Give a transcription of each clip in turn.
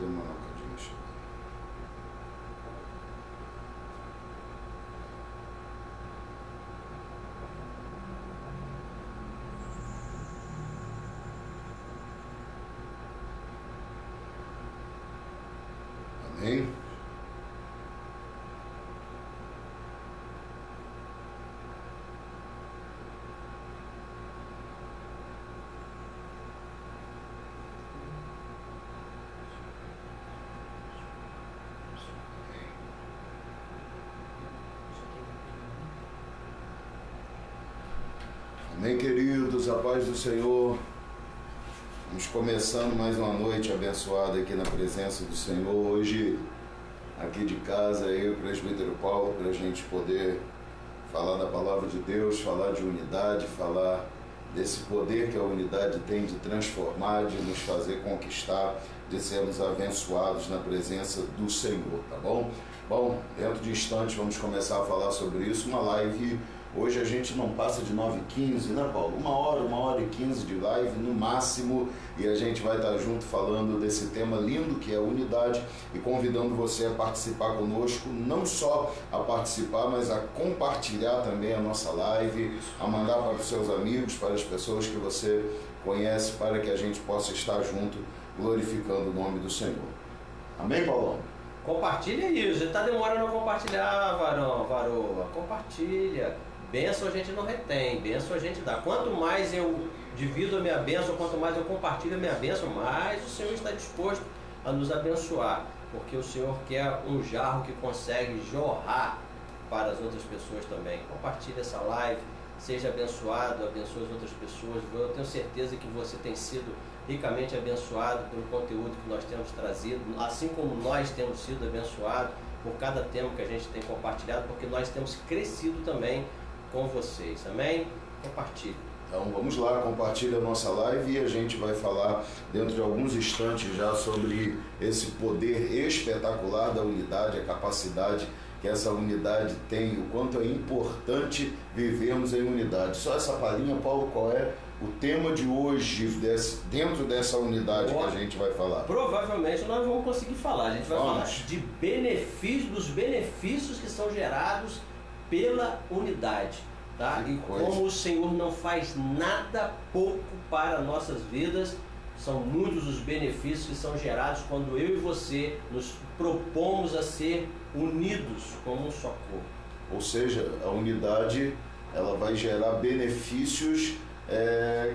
demorar um bocadinho a chegar. Amém? Amém, queridos, a paz do Senhor. Vamos começando mais uma noite abençoada aqui na presença do Senhor. Hoje, aqui de casa, eu e o presbítero Paulo, para a gente poder falar da palavra de Deus, falar de unidade, falar desse poder que a unidade tem de transformar, de nos fazer conquistar, de sermos abençoados na presença do Senhor, tá bom? Bom, dentro de instantes vamos começar a falar sobre isso, uma live. Hoje a gente não passa de 9h15, né, Paulo? 1h e 15 de live no máximo, e a gente vai estar junto falando desse tema lindo que é a unidade e convidando você a participar conosco, não só a participar, mas a compartilhar também a nossa live, a mandar para os seus amigos, para as pessoas que você conhece, para que a gente possa estar junto glorificando o nome do Senhor. Amém, Paulão? Compartilha isso, você está demorando a compartilhar, varoa, compartilha. Bênção a gente não retém, bênção a gente dá. Quanto mais eu divido a minha bênção, quanto mais eu compartilho a minha bênção, mais o Senhor está disposto a nos abençoar. Porque o Senhor quer um jarro que consegue jorrar para as outras pessoas também. Compartilhe essa live, seja abençoado, abençoe as outras pessoas. Eu tenho certeza que você tem sido ricamente abençoado pelo conteúdo que nós temos trazido, assim como nós temos sido abençoados por cada tema que a gente tem compartilhado, porque nós temos crescido também com vocês, amém? Compartilhe. Então vamos lá, compartilha a nossa live e a gente vai falar dentro de alguns instantes já sobre esse poder espetacular da unidade, a capacidade que essa unidade tem, o quanto é importante vivermos em unidade. Só essa palhinha, Paulo, qual é o tema de hoje dentro dessa unidade que a gente vai falar? Provavelmente nós vamos conseguir falar, a gente vai falar de dos benefícios que são gerados pela unidade, tá? E como o Senhor não faz nada pouco para nossas vidas, são muitos os benefícios que são gerados quando eu e você nos propomos a ser unidos como um só corpo. Ou seja, a unidade ela vai gerar benefícios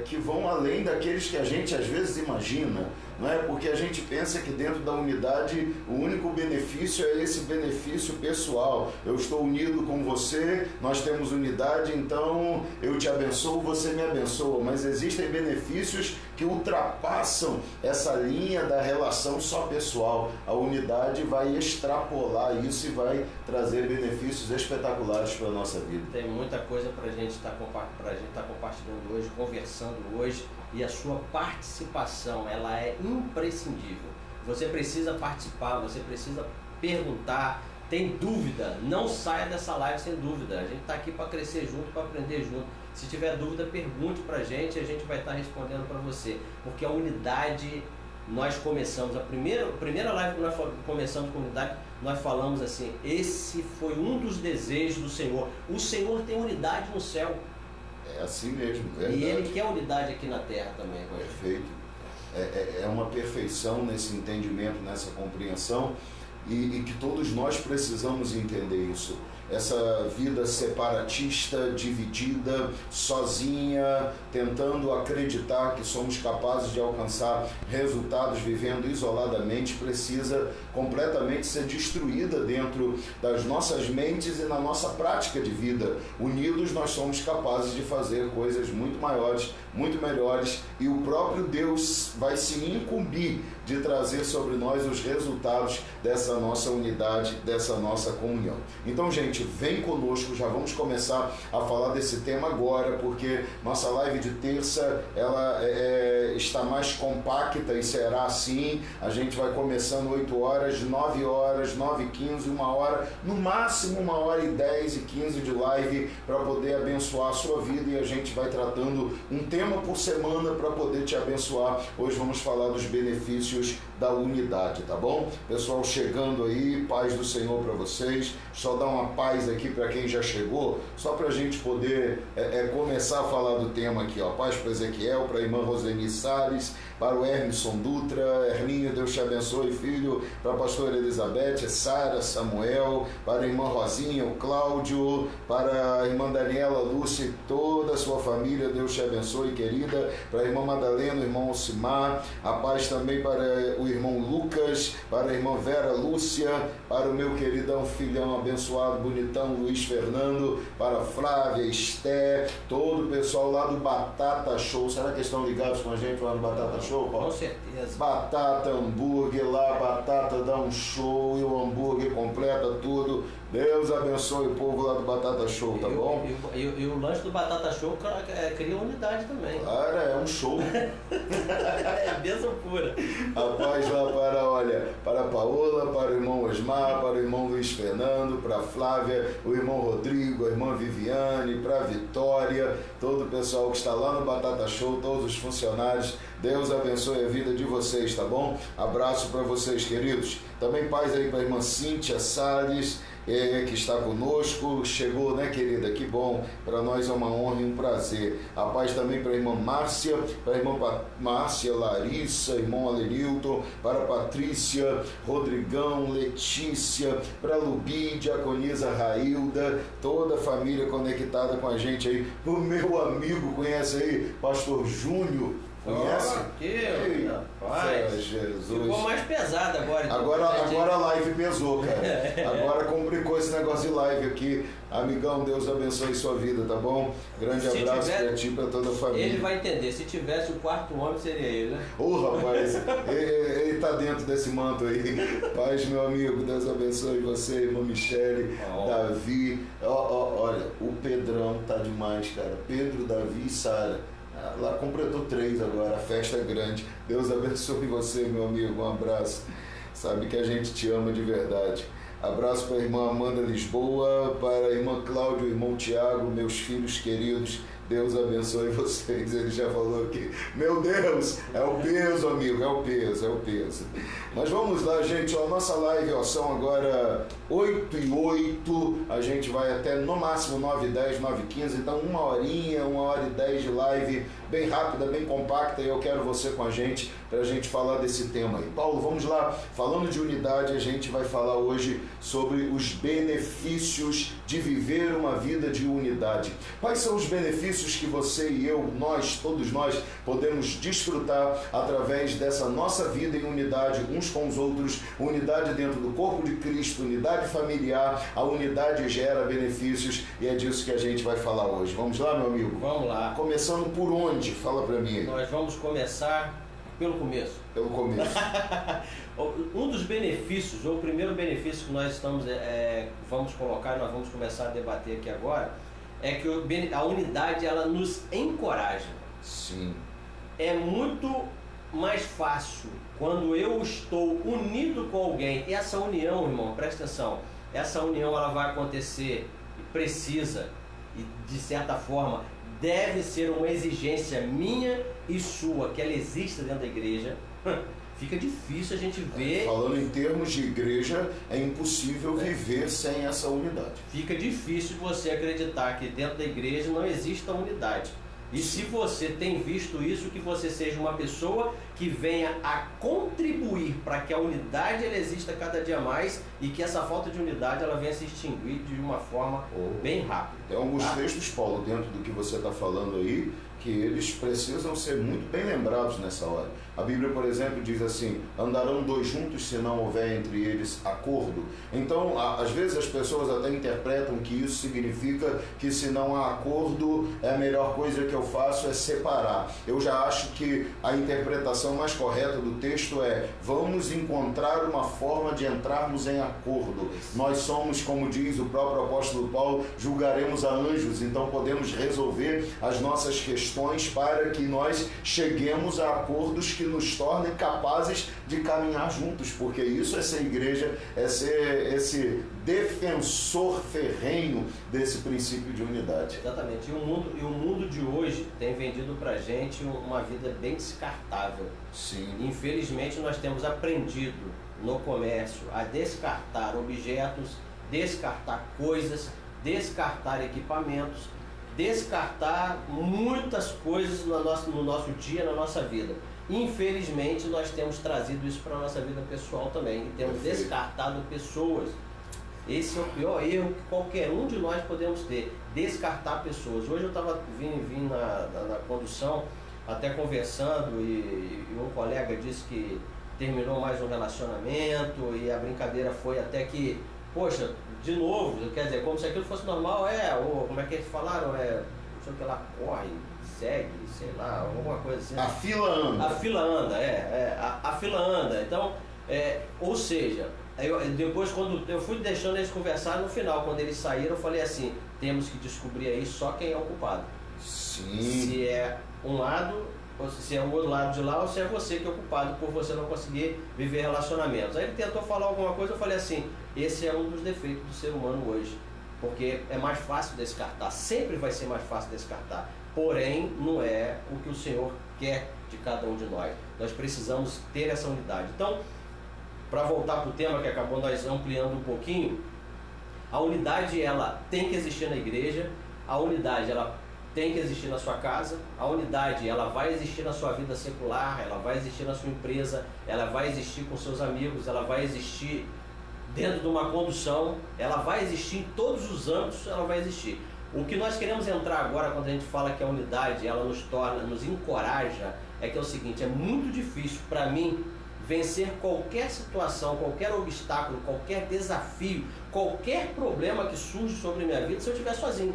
que vão além daqueles que a gente às vezes imagina, não é? Porque a gente pensa que dentro da unidade o único benefício é esse benefício pessoal. Eu estou unido com você, nós temos unidade, então eu te abençoo, você me abençoa. Mas existem benefícios que ultrapassam essa linha da relação só pessoal. A unidade vai extrapolar isso e vai trazer benefícios espetaculares para a nossa vida. Tem muita coisa para a gente estar compartilhando hoje, conversando hoje, e a sua participação ela é imprescindível. Você precisa participar, você precisa perguntar, tem dúvida, não saia dessa live sem dúvida. A gente está aqui para crescer junto, para aprender junto. Se tiver dúvida, pergunte para a gente vai estar respondendo para você, porque a unidade, nós começamos, a primeira live que nós começamos com a unidade, nós falamos assim, esse foi um dos desejos do Senhor. O Senhor tem unidade no céu. É assim mesmo, verdade. E Ele quer unidade aqui na terra também. Perfeito. É uma perfeição nesse entendimento, nessa compreensão, e que todos nós precisamos entender isso. Essa vida separatista, dividida, sozinha, tentando acreditar que somos capazes de alcançar resultados vivendo isoladamente, precisa completamente ser destruída dentro das nossas mentes e na nossa prática de vida. Unidos nós somos capazes de fazer coisas muito maiores, muito melhores, e o próprio Deus vai se incumbir de trazer sobre nós os resultados dessa nossa unidade, dessa nossa comunhão. Então, gente, noite, vem conosco, já vamos começar a falar desse tema agora, porque nossa live de terça, ela está mais compacta e será assim. A gente vai começando 8 horas, 9 horas, 9h15, 1 hora, no máximo 1h10 e 15 de live para poder abençoar a sua vida, e a gente vai tratando um tema por semana para poder te abençoar. Hoje vamos falar dos benefícios da unidade, tá bom? Pessoal chegando aí, paz do Senhor para vocês. Só dar uma paz aqui para quem já chegou, só para a gente poder começar a falar do tema aqui, ó. Paz para Ezequiel, para a irmã Roseni Salles, para o Hermisson Dutra, Herminho, Deus te abençoe, filho, para a pastora Elizabeth, Sara, Samuel, para a irmã Rosinha, o Cláudio, para a irmã Daniela, Lúcia e toda a sua família, Deus te abençoe, querida, para a irmã Madalena, o irmão Alcimar, a paz também para o irmão Lucas, para a irmã Vera Lúcia, para o meu queridão filhão abençoado, bonitão, Luiz Fernando, para a Flávia, Esté, todo o pessoal lá do Batata Show. Será que estão ligados com a gente lá no Batata Show, Paulo? Com certeza. Batata, hambúrguer lá, batata dá um show e o hambúrguer completa tudo. Deus abençoe o povo lá do Batata Show, tá bom? E o lanche do Batata Show cria unidade também. Cara, é um show. É bênção pura. Rapaz, lá para a Paola, para o irmão Osmar, para o irmão Luiz Fernando, para a Flávia, o irmão Rodrigo, a irmã Viviane, para a Vitória, todo o pessoal que está lá no Batata Show, todos os funcionários. Deus abençoe a vida de vocês, tá bom? Abraço para vocês, queridos. Também paz aí para a irmã Cíntia Salles, que está conosco, chegou, né, querida? Que bom, para nós é uma honra e um prazer. A paz também para a irmã Márcia, para a irmã Márcia, Larissa, irmão Alenilton, para a Patrícia, Rodrigão, Letícia, para a Lubi, Diaconisa Railda, toda a família conectada com a gente aí. O meu amigo, conhece aí, Pastor Júnior? Conhece? Ei, rapaz, Jesus. Ficou mais pesado agora. Agora a live pesou, cara. Agora complicou esse negócio de live aqui. Amigão, Deus abençoe sua vida, tá bom? Grande abraço para ti e para toda a família. Ele vai entender. Se tivesse o quarto homem, seria ele, né? Rapaz, ele tá dentro desse manto aí. Paz, meu amigo, Deus abençoe você, irmã Michele, Davi. Olha, o Pedrão tá demais, cara. Pedro, Davi e Sara. Lá completou 3 agora, a festa é grande. Deus abençoe você, meu amigo, um abraço. Sabe que a gente te ama de verdade. Abraço para a irmã Amanda Lisboa, para a irmã Cláudia, o irmão Tiago, meus filhos queridos. Deus abençoe vocês. Ele já falou aqui. Meu Deus, é o peso, amigo, é o peso. Mas vamos lá, gente, a nossa live, são agora 8h08, a gente vai até no máximo 9h10, 9h15, então 1h, 1h10 de live, bem rápida, bem compacta, e eu quero você com a gente, para a gente falar desse tema aí. Paulo, vamos lá, falando de unidade, a gente vai falar hoje sobre os benefícios de viver uma vida de unidade. Quais são os benefícios que você e eu, todos nós, podemos desfrutar através dessa nossa vida em unidade uns com os outros, unidade dentro do corpo de Cristo, unidade familiar, a unidade gera benefícios e é disso que a gente vai falar hoje. Vamos lá, meu amigo? Vamos lá. Começando por onde? Fala pra mim aí. Nós vamos começar pelo começo. Pelo começo. Um dos benefícios, ou o primeiro benefício que nós vamos colocar, nós vamos começar a debater aqui agora, é que a unidade, ela nos encoraja. Sim. É muito mais fácil quando eu estou unido com alguém. E essa união, irmão, presta atenção, essa união ela vai acontecer e precisa, e de certa forma deve ser uma exigência minha e sua, que ela exista dentro da igreja. Fica difícil a gente ver. Falando em termos de igreja, é impossível viver sem essa unidade. Fica difícil você acreditar que dentro da igreja não exista unidade. E se você tem visto isso, que você seja uma pessoa que venha a contribuir para que a unidade ela exista cada dia mais e que essa falta de unidade ela venha se extinguir de uma forma bem rápida. Tem alguns textos, Paulo, dentro do que você está falando aí, que eles precisam ser muito bem lembrados nessa hora. A Bíblia, por exemplo, diz assim: andarão dois juntos se não houver entre eles acordo. Então, às vezes as pessoas até interpretam que isso significa que se não há acordo, a melhor coisa que eu faço é separar. Eu já acho que a interpretação mais correta do texto é: vamos encontrar uma forma de entrarmos em acordo. Nós somos, como diz o próprio apóstolo Paulo, julgaremos a anjos, então podemos resolver as nossas questões para que nós cheguemos a acordos que nos tornem capazes de caminhar juntos, porque isso é ser igreja, é ser esse defensor ferrenho desse princípio de unidade. Exatamente. E o mundo de hoje tem vendido pra gente uma vida bem descartável. Sim. Infelizmente, nós temos aprendido no comércio a descartar objetos, descartar coisas, descartar equipamentos, descartar muitas coisas no nosso dia, na nossa vida. Infelizmente, nós temos trazido isso para a nossa vida pessoal também, e temos descartado pessoas. Esse é o pior erro que qualquer um de nós podemos ter, descartar pessoas. Hoje eu estava vindo na condução, até conversando, e um colega disse que terminou mais um relacionamento, e a brincadeira foi até que, poxa, de novo, quer dizer, como se aquilo fosse normal, ou como é que eles falaram, não sei o que lá, corre, segue, sei lá, alguma coisa assim. A fila anda. A fila anda, a fila anda. Então, ou seja, depois quando eu fui deixando eles conversar, no final, quando eles saíram, eu falei assim: temos que descobrir aí só quem é o culpado. Sim. Se é um lado, ou se é o outro lado de lá, ou se é você que é o culpado por você não conseguir viver relacionamentos. Aí ele tentou falar alguma coisa, eu falei assim: esse é um dos defeitos do ser humano hoje, porque é mais fácil descartar, sempre vai ser mais fácil descartar, porém não é o que o Senhor quer de cada um de nós. Nós precisamos ter essa unidade. Então, para voltar para o tema que acabou nós ampliando um pouquinho, a unidade ela tem que existir na igreja, a unidade ela tem que existir na sua casa, a unidade ela vai existir na sua vida secular, ela vai existir na sua empresa, ela vai existir com seus amigos, ela vai existir dentro de uma condução, ela vai existir em todos os âmbitos, ela vai existir. O que nós queremos entrar agora, quando a gente fala que a unidade ela nos encoraja, é que é o seguinte: é muito difícil para mim vencer qualquer situação, qualquer obstáculo, qualquer desafio, qualquer problema que surge sobre a minha vida se eu estiver sozinho.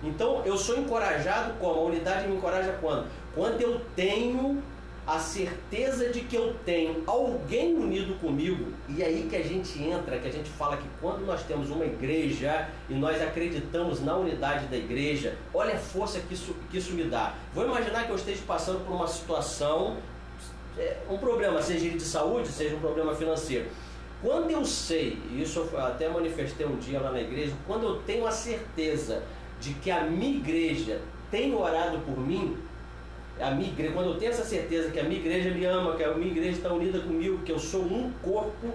Então eu sou encorajado como? A unidade me encoraja quando? Quando eu tenho a certeza de que eu tenho alguém unido comigo. E aí que a gente entra, que a gente fala que quando nós temos uma igreja e nós acreditamos na unidade da igreja, olha a força que isso me dá. Vou imaginar que eu esteja passando por uma situação, um problema, seja de saúde, seja um problema financeiro. Quando eu sei, e isso eu até manifestei um dia lá na igreja, quando eu tenho a certeza de que a minha igreja tem orado por mim, quando eu tenho essa certeza que a minha igreja me ama, que a minha igreja está unida comigo, que eu sou um corpo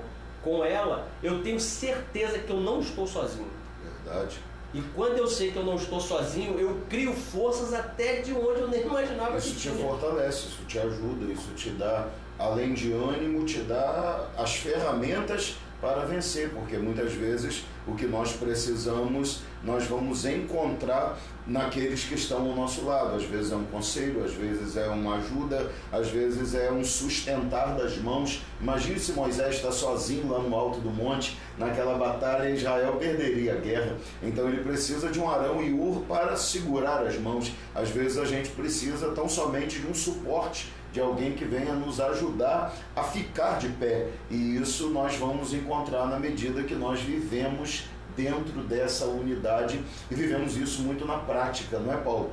com ela, eu tenho certeza que eu não estou sozinho. Verdade. E quando eu sei que eu não estou sozinho, eu crio forças até de onde eu nem imaginava que tinha. Isso te fortalece, isso te ajuda, isso te dá, além de ânimo, te dá as ferramentas para vencer, porque muitas vezes o que nós precisamos, nós vamos encontrar naqueles que estão ao nosso lado. Às vezes é um conselho, às vezes é uma ajuda, às vezes é um sustentar das mãos. Imagine se Moisés está sozinho lá no alto do monte, naquela batalha, Israel perderia a guerra. Então ele precisa de um Arão e Hur para segurar as mãos. Às vezes a gente precisa tão somente de um suporte, de alguém que venha nos ajudar a ficar de pé. E isso nós vamos encontrar na medida que nós vivemos dentro dessa unidade, e vivemos isso muito na prática, não é, Paulo?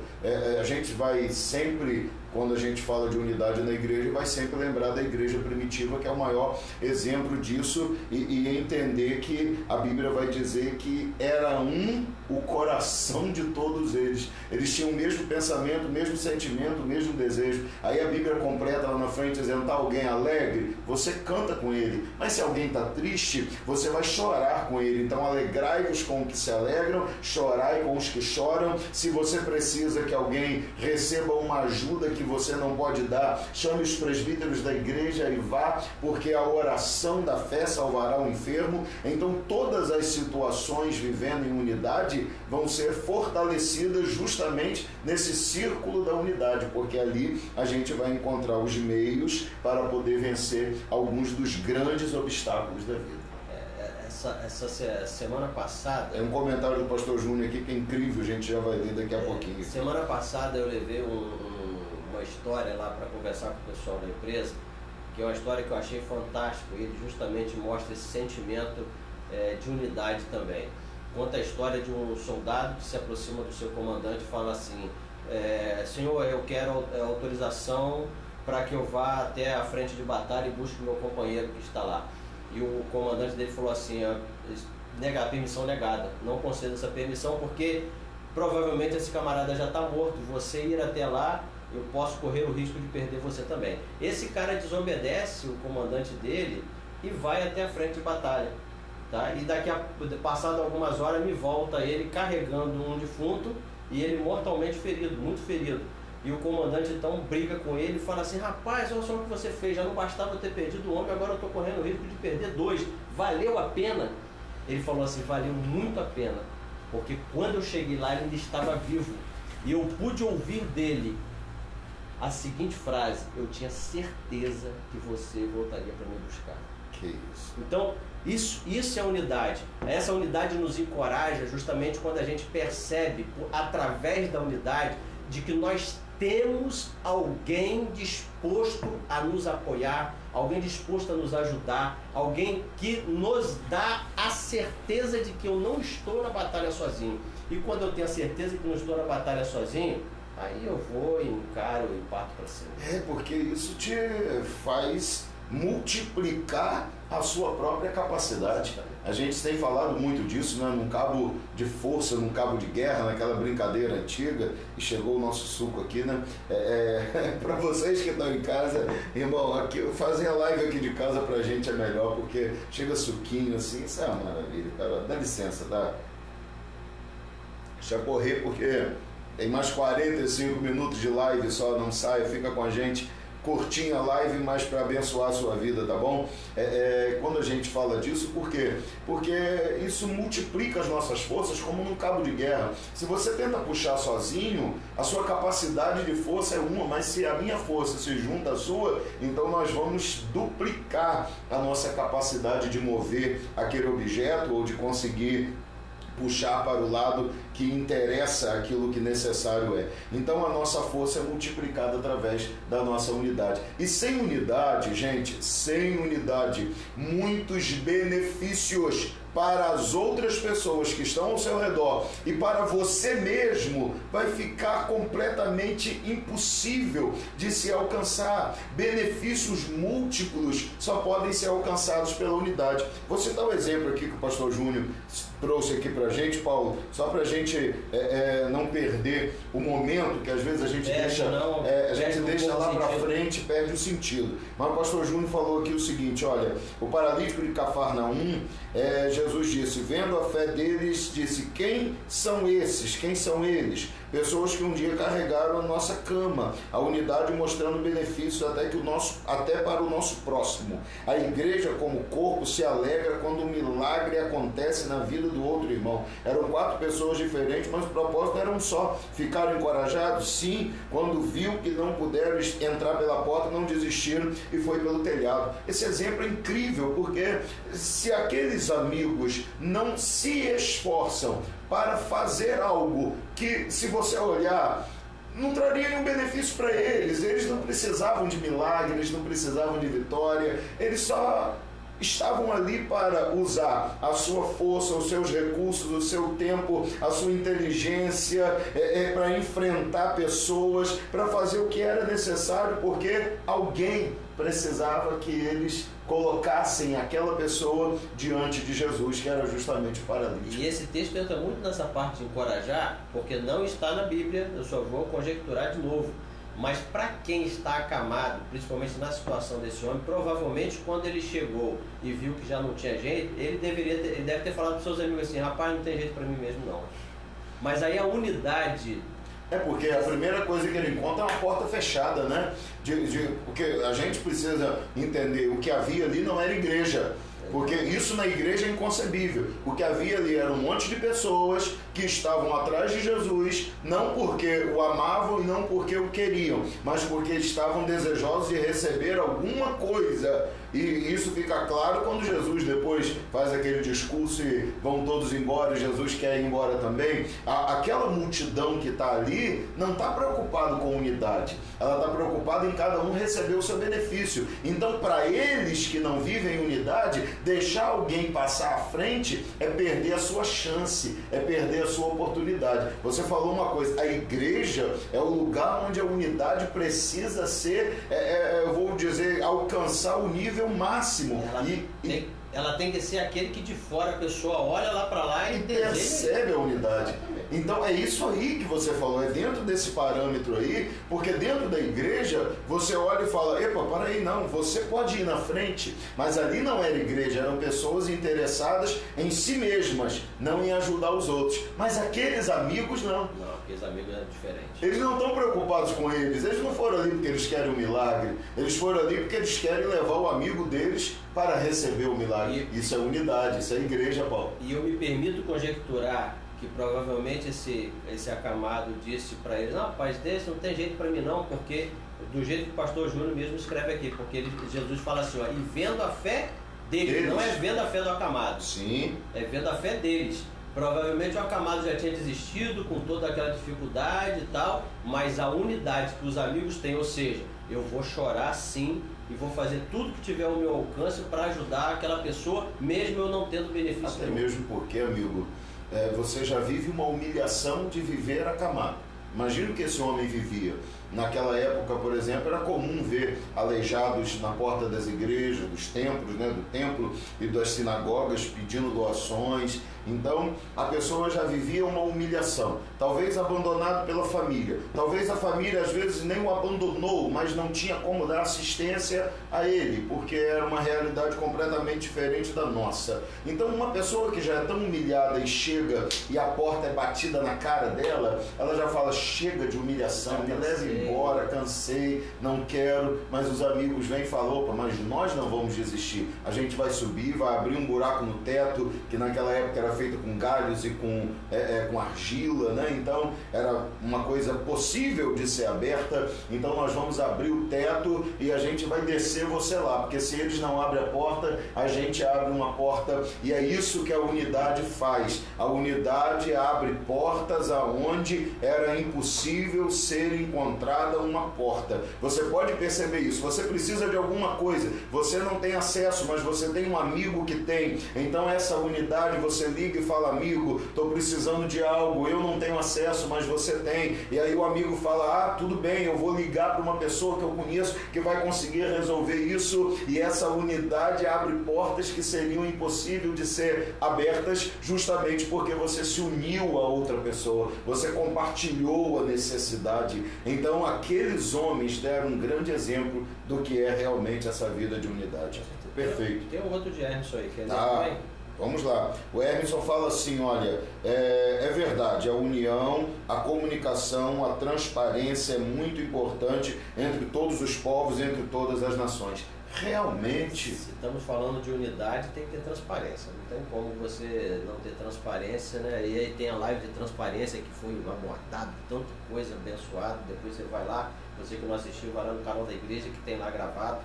A gente vai sempre, quando a gente fala de unidade na igreja, vai sempre lembrar da igreja primitiva, que é o maior exemplo disso, e entender que a Bíblia vai dizer que era o coração de todos eles. Eles tinham o mesmo pensamento, o mesmo sentimento, o mesmo desejo. Aí a Bíblia completa lá na frente dizendo: está alguém alegre? Você canta com ele. Mas se alguém está triste, você vai chorar com ele. Então alegrai-vos com os que se alegram, chorai com os que choram. Se você precisa que alguém receba uma ajuda, que você não pode dar, chame os presbíteros da igreja e vá, porque a oração da fé salvará o enfermo. Então todas as situações vivendo em unidade vão ser fortalecidas justamente nesse círculo da unidade, porque ali a gente vai encontrar os meios para poder vencer alguns dos grandes obstáculos da vida. Essa semana passada... É um comentário do pastor Júnior aqui que é incrível, a gente já vai ler daqui a pouquinho. Semana passada eu levei uma história lá para conversar com o pessoal da empresa, que é uma história que eu achei fantástica. Ele justamente mostra esse sentimento de unidade também. Conta a história de um soldado que se aproxima do seu comandante e fala assim: senhor, eu quero autorização para que eu vá até a frente de batalha e busque meu companheiro que está lá. E o comandante dele falou assim: permissão negada, não conceda essa permissão porque provavelmente esse camarada já está morto, você ir até lá, eu posso correr o risco de perder você também. Esse cara desobedece o comandante dele e vai até a frente de batalha, tá? E passado algumas horas me volta ele carregando um defunto e ele mortalmente ferido, muito ferido. E o comandante então briga com ele e fala assim: rapaz, olha só o que você fez, já não bastava eu ter perdido o homem, agora eu estou correndo o risco de perder 2, valeu a pena? Ele falou assim: valeu muito a pena, porque quando eu cheguei lá ele ainda estava vivo, e eu pude ouvir dele a seguinte frase: eu tinha certeza que você voltaria para me buscar. Que isso. Então, isso é unidade. Essa unidade nos encoraja justamente quando a gente percebe, através da unidade, de que nós temos alguém disposto a nos apoiar, alguém disposto a nos ajudar, alguém que nos dá a certeza de que eu não estou na batalha sozinho. E quando eu tenho a certeza que não estou na batalha sozinho, aí eu vou, encaro e parto para cima. Porque isso te faz multiplicar a sua própria capacidade. A gente tem falado muito disso, né? Num cabo de força, num cabo de guerra, naquela brincadeira antiga, e chegou o nosso suco aqui, né? Para vocês que estão em casa, irmão, aqui, fazer a live aqui de casa pra gente é melhor, porque chega suquinho assim, isso é uma maravilha, cara. Dá licença, tá? Deixa eu correr, porque tem mais 45 minutos de live só, não saia, fica com a gente. Curtinha a live, mas para abençoar a sua vida, tá bom? Quando a gente fala disso, por quê? Porque isso multiplica as nossas forças como num cabo de guerra. Se você tenta puxar sozinho, a sua capacidade de força é uma, mas se a minha força se junta à sua, então nós vamos duplicar a nossa capacidade de mover aquele objeto ou de conseguir puxar para o lado que interessa aquilo que necessário é. Então a nossa força é multiplicada através da nossa unidade. E sem unidade, gente, sem unidade, muitos benefícios para as outras pessoas que estão ao seu redor e para você mesmo vai ficar completamente impossível de se alcançar. Benefícios múltiplos só podem ser alcançados pela unidade. Vou citar um exemplo aqui que o pastor Júnior trouxe aqui pra gente, Paulo, só pra gente não perder o momento, que às vezes a gente deixa lá pra frente, perde o sentido. Mas o pastor Júnior falou aqui o seguinte: olha, o paralítico de Cafarnaum, Jesus disse, vendo a fé deles, disse: quem são esses? Quem são eles? Pessoas que um dia carregaram a nossa cama, a unidade mostrando benefícios até para o nosso próximo. A igreja como corpo se alegra quando um milagre acontece na vida do outro irmão. Eram 4 pessoas diferentes, mas o propósito era um só. Ficaram encorajados? Sim. Quando viu que não puderam entrar pela porta, não desistiram e foi pelo telhado. Esse exemplo é incrível, porque se aqueles amigos não se esforçam para fazer algo que, se você olhar, não traria nenhum benefício para eles. Eles não precisavam de milagre, eles não precisavam de vitória, eles só estavam ali para usar a sua força, os seus recursos, o seu tempo, a sua inteligência, para enfrentar pessoas, para fazer o que era necessário, porque alguém precisava que eles colocassem aquela pessoa diante de Jesus, que era justamente o paralítico. E esse texto entra muito nessa parte de encorajar, porque não está na Bíblia, eu só vou conjecturar de novo. Mas para quem está acamado, principalmente na situação desse homem, provavelmente quando ele chegou e viu que já não tinha jeito, ele deve ter falado para os seus amigos assim: rapaz, não tem jeito para mim mesmo não. Mas aí a unidade É porque a primeira coisa que ele encontra é uma porta fechada, né? Porque a gente precisa entender, o que havia ali não era igreja. Porque isso na igreja é inconcebível. O que havia ali era um monte de pessoas que estavam atrás de Jesus, não porque o amavam e não porque o queriam, mas porque estavam desejosos de receber alguma coisa. E isso fica claro quando Jesus depois faz aquele discurso e vão todos embora e Jesus quer ir embora também. Aquela multidão que está ali não está preocupada com unidade, ela está preocupada em cada um receber o seu benefício. Então, para eles que não vivem em unidade, deixar alguém passar à frente é perder a sua chance, é perder a sua oportunidade. Você falou uma coisa, a igreja é o lugar onde a unidade precisa ser, eu vou dizer, alcançar o nível máximo. Ela tem que ser aquele que de fora a pessoa olha lá para lá e percebe a unidade. Então é isso aí que você falou, é dentro desse parâmetro aí, porque dentro da igreja você olha e fala, epa, para aí, não, você pode ir na frente, mas ali não era igreja, eram pessoas interessadas em si mesmas, não em ajudar os outros. Mas aqueles amigos não. Não, aqueles amigos eram diferentes. Eles não estão preocupados com eles não foram ali porque eles querem um milagre, eles foram ali porque eles querem levar o amigo deles para receber o milagre. Isso é unidade, isso é igreja, Paulo. E eu me permito conjecturar que provavelmente esse acamado disse para eles, não, rapaz, desse não tem jeito para mim não, porque do jeito que o pastor Júnior mesmo escreve aqui, porque Jesus fala assim, ó, e vendo a fé deles, não é vendo a fé do acamado. Sim. É vendo a fé deles. Provavelmente o acamado já tinha desistido com toda aquela dificuldade e tal, mas a unidade que os amigos têm, ou seja, eu vou chorar sim e vou fazer tudo que tiver ao meu alcance para ajudar aquela pessoa, mesmo eu não tendo benefício Até nenhum. mesmo porque, amigo, você já vive uma humilhação de viver acamado. Imagina o que esse homem vivia. Naquela época, por exemplo, era comum ver aleijados na porta das igrejas, dos templos, né, do templo e das sinagogas pedindo doações. Então, a pessoa já vivia uma humilhação, talvez abandonado pela família. Talvez a família, às vezes, nem o abandonou, mas não tinha como dar assistência a ele, porque era uma realidade completamente diferente da nossa. Então, uma pessoa que já é tão humilhada e chega e a porta é batida na cara dela, ela já fala, chega de humilhação, me leve embora, cansei, não quero. Mas os amigos vêm e falam, opa, mas nós não vamos desistir. A gente vai subir, vai abrir um buraco no teto, que naquela época era feito com galhos e com argila, né? Então era uma coisa possível de ser aberta. Então nós vamos abrir o teto e a gente vai descer você lá, porque se eles não abrem a porta, a gente abre uma porta. E é isso que a unidade faz. A unidade abre portas aonde era impossível ser encontrada uma porta. Você pode perceber isso. Você precisa de alguma coisa, você não tem acesso, mas você tem um amigo que tem. Então essa unidade, você liga e fala, amigo, estou precisando de algo, eu não tenho acesso, mas você tem. E aí o amigo fala, tudo bem, eu vou ligar para uma pessoa que eu conheço que vai conseguir resolver isso. E essa unidade abre portas que seriam impossíveis de ser abertas, justamente porque você se uniu a outra pessoa, você compartilhou a necessidade. Então aqueles homens deram um grande exemplo do que é realmente essa vida de unidade. Perfeito. Tem um outro de Hermes aí, quer dizer também? Vamos lá. O Emerson fala assim, olha, é verdade, a união, a comunicação, a transparência é muito importante entre todos os povos, entre todas as nações. Realmente... Se estamos falando de unidade, tem que ter transparência. Não tem como você não ter transparência, né? E aí tem a live de transparência que foi abordado, tanta coisa abençoada. Depois você vai lá, você que não assistiu, vai lá no canal da igreja que tem lá gravado.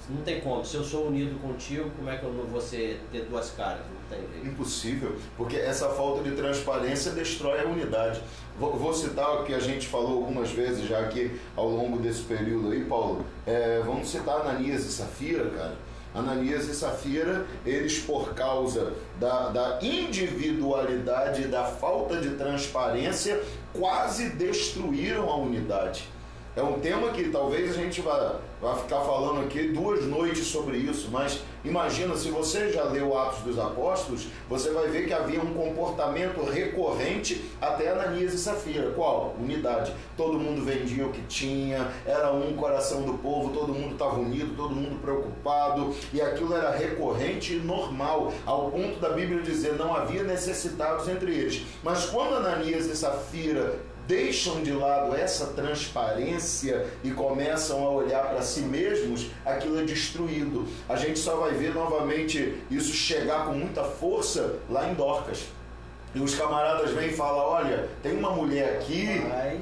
Não tem como, se eu sou unido contigo, como é que eu não vou ter duas caras? Não tem jeito. Impossível, porque essa falta de transparência destrói a unidade. Vou citar o que a gente falou algumas vezes já aqui ao longo desse período aí, Paulo. Vamos citar Ananias e Safira, cara. Ananias e Safira, eles por causa da individualidade e da falta de transparência, quase destruíram a unidade. É um tema que talvez a gente vai ficar falando aqui 2 noites sobre isso, mas imagina, se você já leu Atos dos Apóstolos, você vai ver que havia um comportamento recorrente até Ananias e Safira. Qual? Unidade. Todo mundo vendia o que tinha, era um coração do povo, todo mundo estava unido, todo mundo preocupado, e aquilo era recorrente e normal, ao ponto da Bíblia dizer, não havia necessitados entre eles. Mas quando Ananias e Safira deixam de lado essa transparência e começam a olhar para si mesmos, aquilo é destruído. A gente só vai ver novamente isso chegar com muita força lá em Dorcas. E os camaradas vêm e falam, olha, tem uma mulher aqui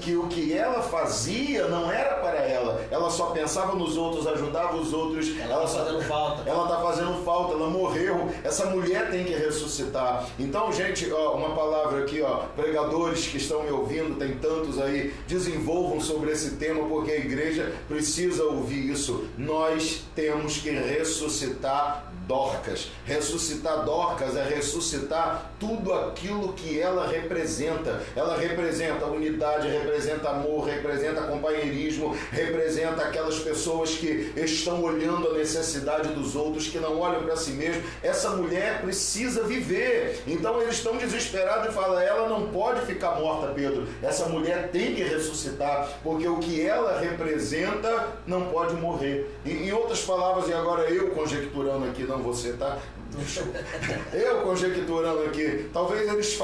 que o que ela fazia não era para ela. Ela só pensava nos outros, ajudava os outros. Ela está fazendo falta. Ela está fazendo falta, ela morreu. Essa mulher tem que ressuscitar. Então, gente, ó, uma palavra aqui, ó, pregadores que estão me ouvindo, tem tantos aí, desenvolvam sobre esse tema, porque a igreja precisa ouvir isso. Nós temos que ressuscitar Dorcas. Ressuscitar Dorcas é ressuscitar tudo aquilo que ela representa. Ela representa unidade, representa amor, representa companheirismo, representa aquelas pessoas que estão olhando a necessidade dos outros, que não olham para si mesmo. Essa mulher precisa viver. Então eles estão desesperados e falam, ela não pode ficar morta, Pedro. Essa mulher tem que ressuscitar, porque o que ela representa não pode morrer. Em outras palavras, e agora eu conjecturando aqui, não você, tá? Eu conjecturando aqui, talvez eles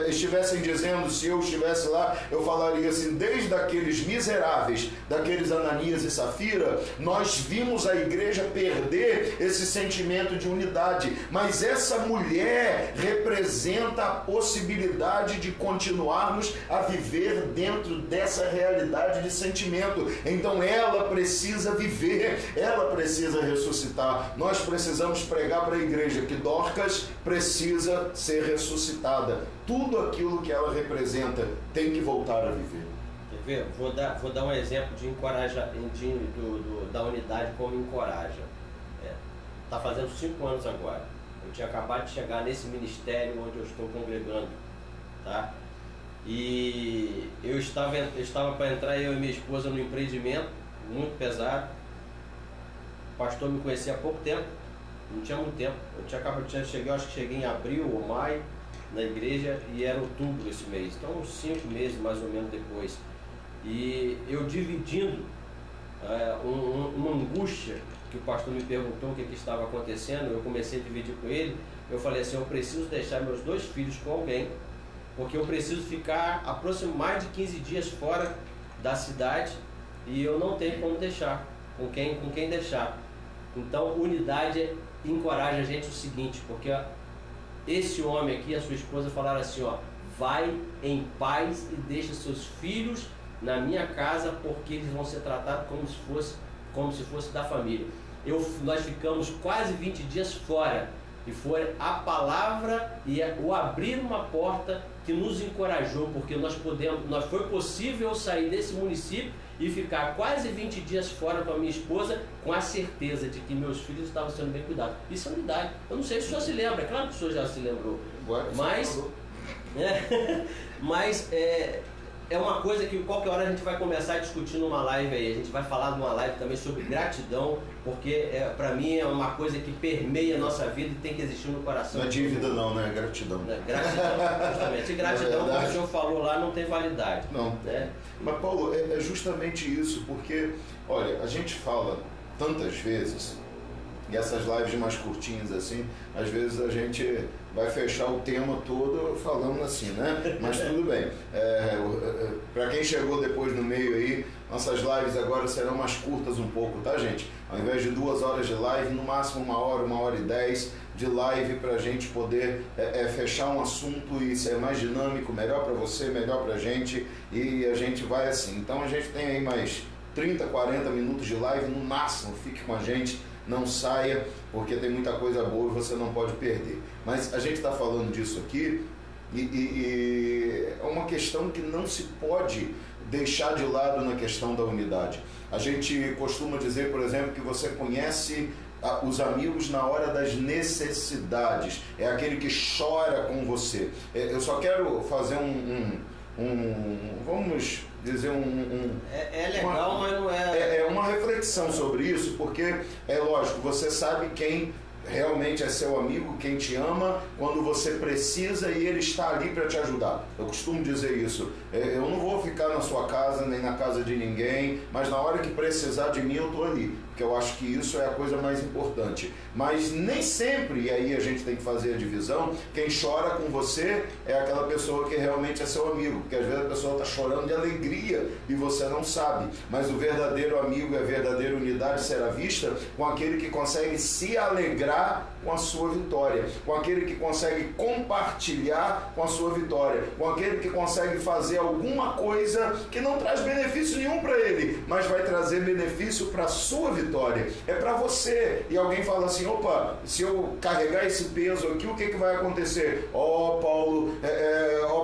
estivessem dizendo, se eu estivesse lá, eu falaria assim, desde aqueles miseráveis, daqueles Ananias e Safira, nós vimos a igreja perder esse sentimento de unidade, mas essa mulher representa a possibilidade de continuarmos a viver dentro dessa realidade de sentimento. Então ela precisa viver, ela precisa ressuscitar. Nós precisamos pregar para a igreja que Dorcas precisa ser ressuscitada. Tudo aquilo que ela representa tem que voltar a viver. Quer ver? Vou dar um exemplo de encorajar, da unidade como encoraja. Está fazendo 5 anos agora. Eu tinha acabado de chegar nesse ministério onde eu estou congregando, tá? E eu estava para entrar, eu e minha esposa, no empreendimento muito pesado. O pastor me conhecia há pouco tempo. Não tinha muito tempo. Acho que cheguei em abril ou maio na igreja e era outubro esse mês. Então uns 5 meses mais ou menos depois. E eu dividindo uma angústia que o pastor me perguntou o que estava acontecendo, eu comecei a dividir com ele. Eu falei assim, eu preciso deixar meus 2 filhos com alguém, porque eu preciso ficar mais de 15 dias fora da cidade e eu não tenho como deixar, com quem deixar. Então unidade encoraja a gente o seguinte, porque esse homem aqui, a sua esposa, falaram assim, ó, vai em paz e deixa seus filhos na minha casa, porque eles vão ser tratados como se fosse da família. Nós ficamos quase 20 dias fora, e foi a palavra e o abrir uma porta que nos encorajou, porque foi possível sair desse município e ficar quase 20 dias fora com a minha esposa, com a certeza de que meus filhos estavam sendo bem cuidados. Isso é unidade. Eu não sei se o senhor se lembra, claro que o senhor já se lembrou, mas é uma coisa que qualquer hora a gente vai começar a discutir numa live aí. A gente vai falar numa live também sobre gratidão, porque para mim é uma coisa que permeia a nossa vida e tem que existir no coração. Não é dívida não, né? É gratidão. Gratidão, justamente. E gratidão, como o senhor falou lá, não tem validade. Não. Né? Mas Paulo, é justamente isso, porque, olha, a gente fala tantas vezes, e essas lives mais curtinhas assim, às vezes a gente vai fechar o tema todo falando assim, né? Mas tudo bem. Para quem chegou depois no meio aí, nossas lives agora serão mais curtas um pouco, tá, gente? Ao invés de 2 horas de live, no máximo 1 hora, 1h10 de live, para a gente poder fechar um assunto e ser mais dinâmico, melhor para você, melhor para a gente, e a gente vai assim. Então a gente tem aí mais 30, 40 minutos de live no máximo. Fique com a gente, não saia, porque tem muita coisa boa e você não pode perder. Mas a gente está falando disso aqui e é uma questão que não se pode deixar de lado na questão da unidade. A gente costuma dizer, por exemplo, que você conhece os amigos na hora das necessidades, é aquele que chora com você. Eu só quero fazer vamos dizer é legal, mas não é... É uma reflexão sobre isso, porque é lógico, você sabe quem realmente é seu amigo, quem te ama, quando você precisa e ele está ali para te ajudar. Eu costumo dizer isso. Eu não vou ficar na sua casa, nem na casa de ninguém, mas na hora que precisar de mim, eu estou ali. Porque porque eu acho que isso é a coisa mais importante. Mas nem sempre, e aí a gente tem que fazer a divisão, quem chora com você é aquela pessoa que realmente é seu amigo, porque às vezes a pessoa está chorando de alegria e você não sabe. Mas o verdadeiro amigo e a verdadeira unidade será vista com aquele que consegue se alegrar com a sua vitória, com aquele que consegue compartilhar com a sua vitória, com aquele que consegue fazer alguma coisa que não traz benefício nenhum para ele, mas vai trazer benefício para a sua vitória, é para você. E alguém fala assim, opa, se eu carregar esse peso aqui, o que vai acontecer? Paulo,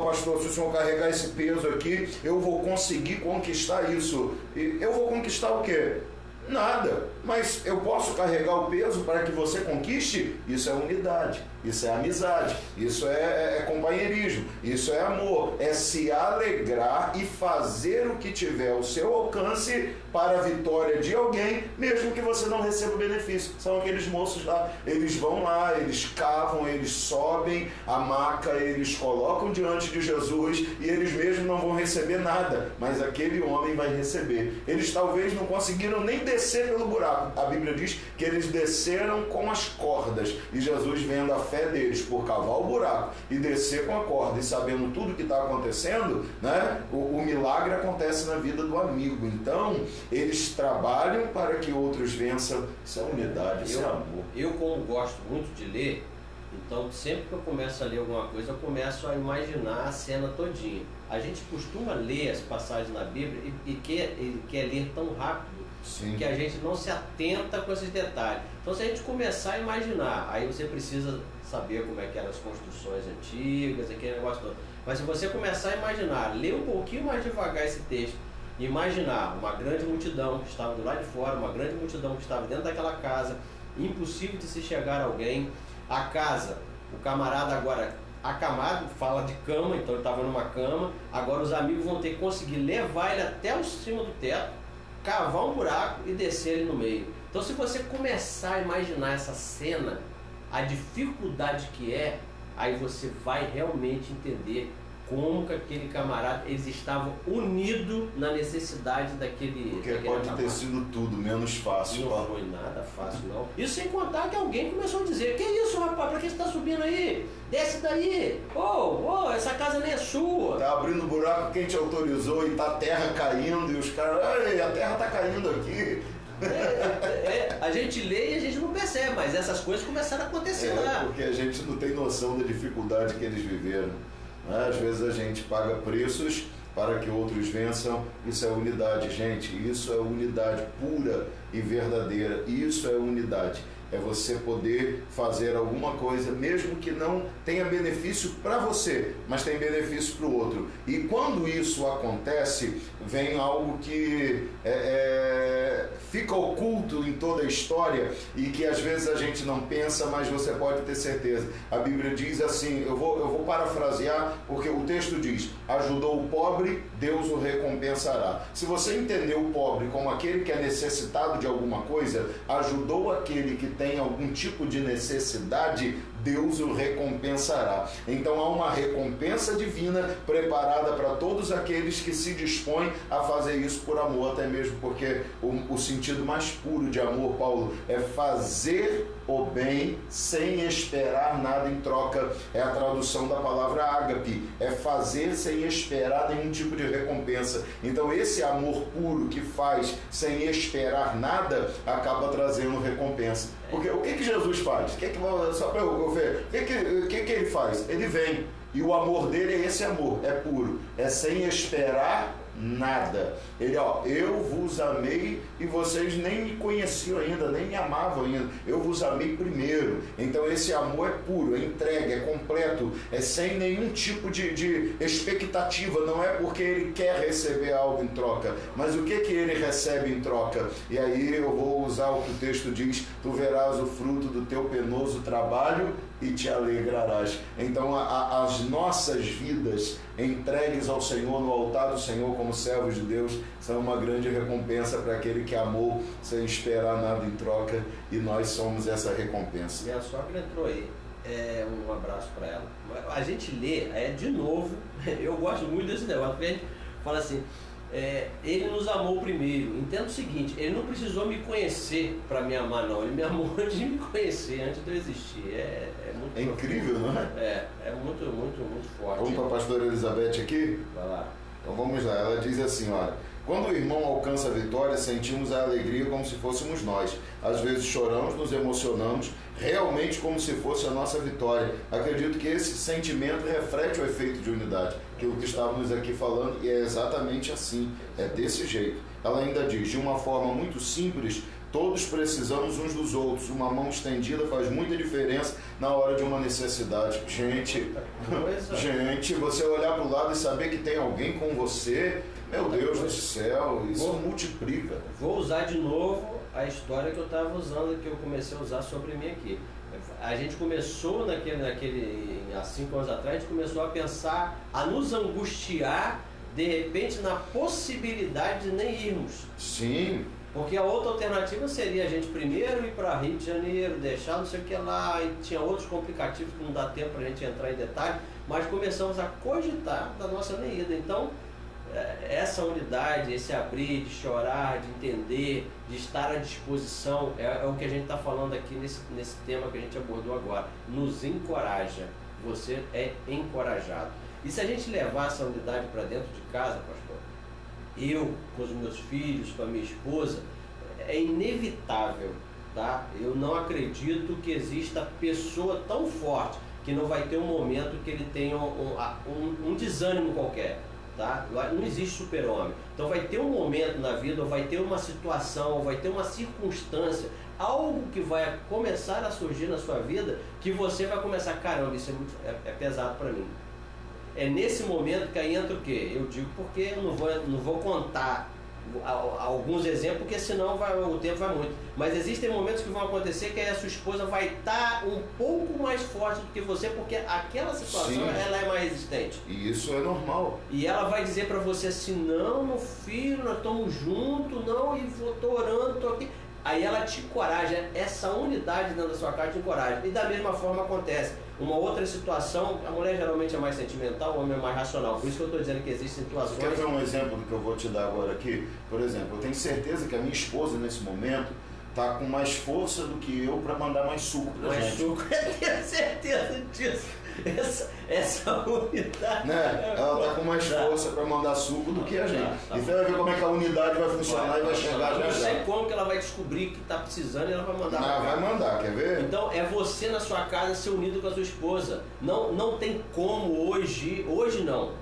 pastor, se o senhor carregar esse peso aqui, eu vou conseguir conquistar isso. E eu vou conquistar o quê? Nada, mas eu posso carregar o peso para que você conquiste? Isso é unidade, isso é amizade, isso é companheirismo, isso é amor, é se alegrar e fazer o que tiver ao seu alcance para a vitória de alguém, mesmo que você não receba o benefício. São aqueles moços lá, eles vão lá, eles cavam, eles sobem a maca, eles colocam diante de Jesus e eles mesmos não vão receber nada, mas aquele homem vai receber. Eles talvez não conseguiram nem descer pelo buraco. A Bíblia diz que eles desceram com as cordas e Jesus, vendo a fé deles por cavar o buraco e descer com a corda e sabendo tudo que está acontecendo, né, o milagre acontece na vida do amigo. Então eles trabalham para que outros vençam. Isso é unidade, isso é amor. Eu, como gosto muito de ler, então sempre que eu começo a ler alguma coisa, eu começo a imaginar a cena todinha. A gente costuma ler as passagens na Bíblia e quer ler tão rápido, sim, que a gente não se atenta com esses detalhes. Então, se a gente começar a imaginar, aí você precisa saber como é que eram as construções antigas, aquele negócio todo. Mas se você começar a imaginar, ler um pouquinho mais devagar esse texto, imaginar uma grande multidão que estava do lado de fora, uma grande multidão que estava dentro daquela casa, impossível de se chegar a alguém, a casa, o camarada agora acamado, fala de cama, então ele estava numa cama, agora os amigos vão ter que conseguir levar ele até o cima do teto, cavar um buraco e descer ele no meio. Então, se você começar a imaginar essa cena, a dificuldade que é, aí você vai realmente entender como que aquele camarada, eles estavam unidos na necessidade daquele... Porque pode ter sido tudo, menos fácil. Não foi nada fácil, não. Isso sem contar que alguém começou a dizer, que isso, rapaz, pra que você tá subindo aí? Desce daí! Essa casa nem é sua! Tá abrindo buraco, quem te autorizou e tá a terra caindo e os caras, a terra tá caindo aqui. A gente lê e a gente não percebe, mas essas coisas começaram a acontecer lá. Porque a gente não tem noção da dificuldade que eles viveram. Às vezes a gente paga preços para que outros vençam. Isso é unidade, gente. Isso é unidade pura e verdadeira. Isso é unidade. É você poder fazer alguma coisa, mesmo que não tenha benefício para você, mas tem benefício para o outro. E quando isso acontece, vem algo que fica oculto em toda a história e que às vezes a gente não pensa, mas você pode ter certeza. A Bíblia diz assim, eu vou parafrasear, porque o texto diz, ajudou o pobre, Deus o recompensará. Se você entender o pobre como aquele que é necessitado de alguma coisa, ajudou aquele que tem algum tipo de necessidade, Deus o recompensará. Então há uma recompensa divina preparada para todos aqueles que se dispõem a fazer isso por amor, até mesmo porque o sentido mais puro de amor, Paulo, é fazer o bem sem esperar nada em troca. É a tradução da palavra ágape, é fazer sem esperar nenhum tipo de recompensa. Então esse amor puro que faz sem esperar nada acaba trazendo recompensa. Porque o que Jesus faz? Só para eu ver, o que ele faz? Ele vem, e o amor dele é esse amor, é puro, é sem esperar nada. Ele, eu vos amei e vocês nem me conheciam ainda, nem me amavam ainda. Eu vos amei primeiro. Então esse amor é puro, é entregue, é completo, é sem nenhum tipo de expectativa. Não é porque ele quer receber algo em troca, mas o que ele recebe em troca? E aí eu vou usar o que o texto diz, tu verás o fruto do teu penoso trabalho e te alegrarás. Então as nossas vidas entregues ao Senhor, no altar do Senhor, como servos de Deus, são uma grande recompensa para aquele que amou sem esperar nada em troca, e nós somos essa recompensa. Minha sogra entrou aí, um abraço para ela. A gente lê, de novo, eu gosto muito desse negócio, porque a gente fala assim, ele nos amou primeiro. Entenda o seguinte, ele não precisou me conhecer para me amar, não. Ele me amou antes de me conhecer, antes de eu existir. É incrível, não é? É muito, muito, muito forte. Vamos para a pastora Elizabeth aqui? Vai lá. Então vamos lá, ela diz assim, olha: quando o irmão alcança a vitória, sentimos a alegria como se fôssemos nós. Às vezes choramos, nos emocionamos, realmente como se fosse a nossa vitória. Acredito que esse sentimento reflete o efeito de unidade, que é o que estávamos aqui falando, e é exatamente assim, é desse jeito. Ela ainda diz, de uma forma muito simples, todos precisamos uns dos outros. Uma mão estendida faz muita diferença na hora de uma necessidade. Gente, você olhar para o lado e saber que tem alguém com você, meu Deus do céu, isso multiplica. Vou usar de novo a história que eu estava usando, que eu comecei a usar sobre mim aqui. A gente começou há 5 anos atrás, a gente começou a pensar, a nos angustiar, de repente, na possibilidade de nem irmos. Sim. Porque a outra alternativa seria a gente primeiro ir para Rio de Janeiro, deixar não sei o que lá, e tinha outros complicativos que não dá tempo para a gente entrar em detalhe, mas começamos a cogitar da nossa nem ida. Então, essa unidade, esse abrir, de chorar, de entender, de estar à disposição, é o que a gente está falando aqui nesse tema que a gente abordou agora. Nos encoraja, você é encorajado. E se a gente levar essa unidade para dentro de casa, pastor, eu, com os meus filhos, com a minha esposa, é inevitável, tá? Eu não acredito que exista pessoa tão forte que não vai ter um momento que ele tenha um desânimo qualquer, tá? Não existe super-homem. Então vai ter um momento na vida, ou vai ter uma situação, ou vai ter uma circunstância, algo que vai começar a surgir na sua vida, que você vai começar, caramba, isso é pesado para mim. É nesse momento que aí entra o quê? Eu digo porque eu não vou contar alguns exemplos, porque senão o tempo vai muito. Mas existem momentos que vão acontecer que aí a sua esposa vai estar um pouco mais forte do que você, porque aquela situação ela é mais resistente. E isso é normal. E ela vai dizer para você assim, não, meu filho, nós estamos juntos, não, e tô orando, tô aqui. Aí ela te encoraja, essa unidade dentro da sua casa te encoraja. E da mesma forma acontece. Uma outra situação, a mulher geralmente é mais sentimental, o homem é mais racional. Por isso que eu estou dizendo que existem situações... Quer ver um exemplo que eu vou te dar agora aqui? Por exemplo, eu tenho certeza que a minha esposa nesse momento está com mais força do que eu para mandar mais suco pra gente. Mais suco, eu tenho certeza disso. Essa unidade... Né? Ela está com mais força para mandar suco do que a gente. E você vai ver como é que a unidade vai funcionar e vai chegar já. Eu sei como que ela vai descobrir que está precisando e ela vai mandar. Vai mandar, quer ver? Então é você na sua casa ser unido com a sua esposa. Não tem como hoje não.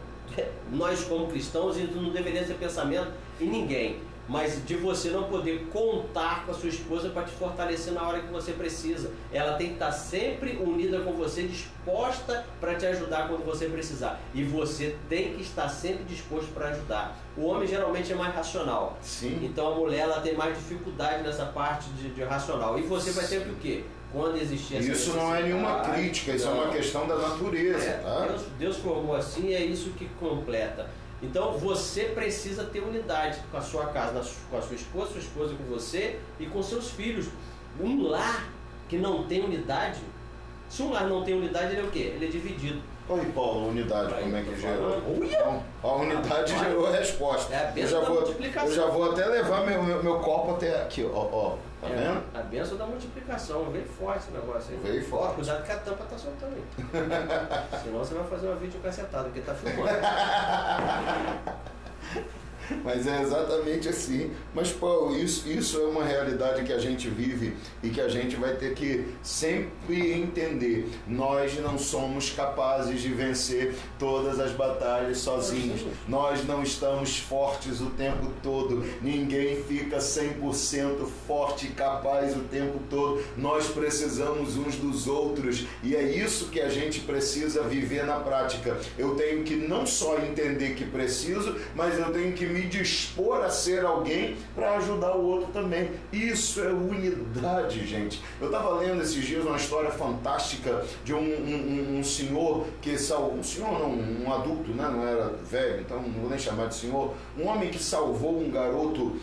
Nós como cristãos, isso não deveria ser pensamento em ninguém. Mas de você não poder contar com a sua esposa para te fortalecer na hora que você precisa. Ela tem que estar sempre unida com você, disposta para te ajudar quando você precisar. E você tem que estar sempre disposto para ajudar. O homem geralmente é mais racional. Sim. Então a mulher ela tem mais dificuldade nessa parte de racional. E você vai ter o quê? Quando existir essa Isso não é nenhuma crítica, isso é uma questão da natureza. Tá? Deus formou assim e é isso que completa. Então você precisa ter unidade com a sua casa, com a sua esposa com você e com seus filhos. Um lar que não tem unidade, se um lar não tem unidade, ele é o quê? Ele é dividido. Oi, Paulo, unidade, como é que gerou? Então, a unidade gerou a resposta. É a bênção da multiplicação. Eu já vou até levar meu copo até aqui, ó. Tá vendo? A bênção da multiplicação. Veio forte esse negócio aí. Veio forte. Cuidado que a tampa tá soltando aí. Senão você vai fazer uma vídeo cacetada, porque tá filmando. Mas é exatamente assim. Mas, Paulo, isso é uma realidade que a gente vive e que a gente vai ter que sempre entender. Nós não somos capazes de vencer todas as batalhas sozinhos. Nós não estamos fortes o tempo todo. Ninguém fica 100% forte e capaz o tempo todo. Nós precisamos uns dos outros e é isso que a gente precisa viver na prática. Eu tenho que não só entender que preciso, mas eu tenho que me dispor a ser alguém para ajudar o outro também. Isso é unidade, gente. Eu estava lendo esses dias uma história fantástica de um senhor que salvou, um adulto, né? Não era velho, então não vou nem chamar de senhor, um homem que salvou um garoto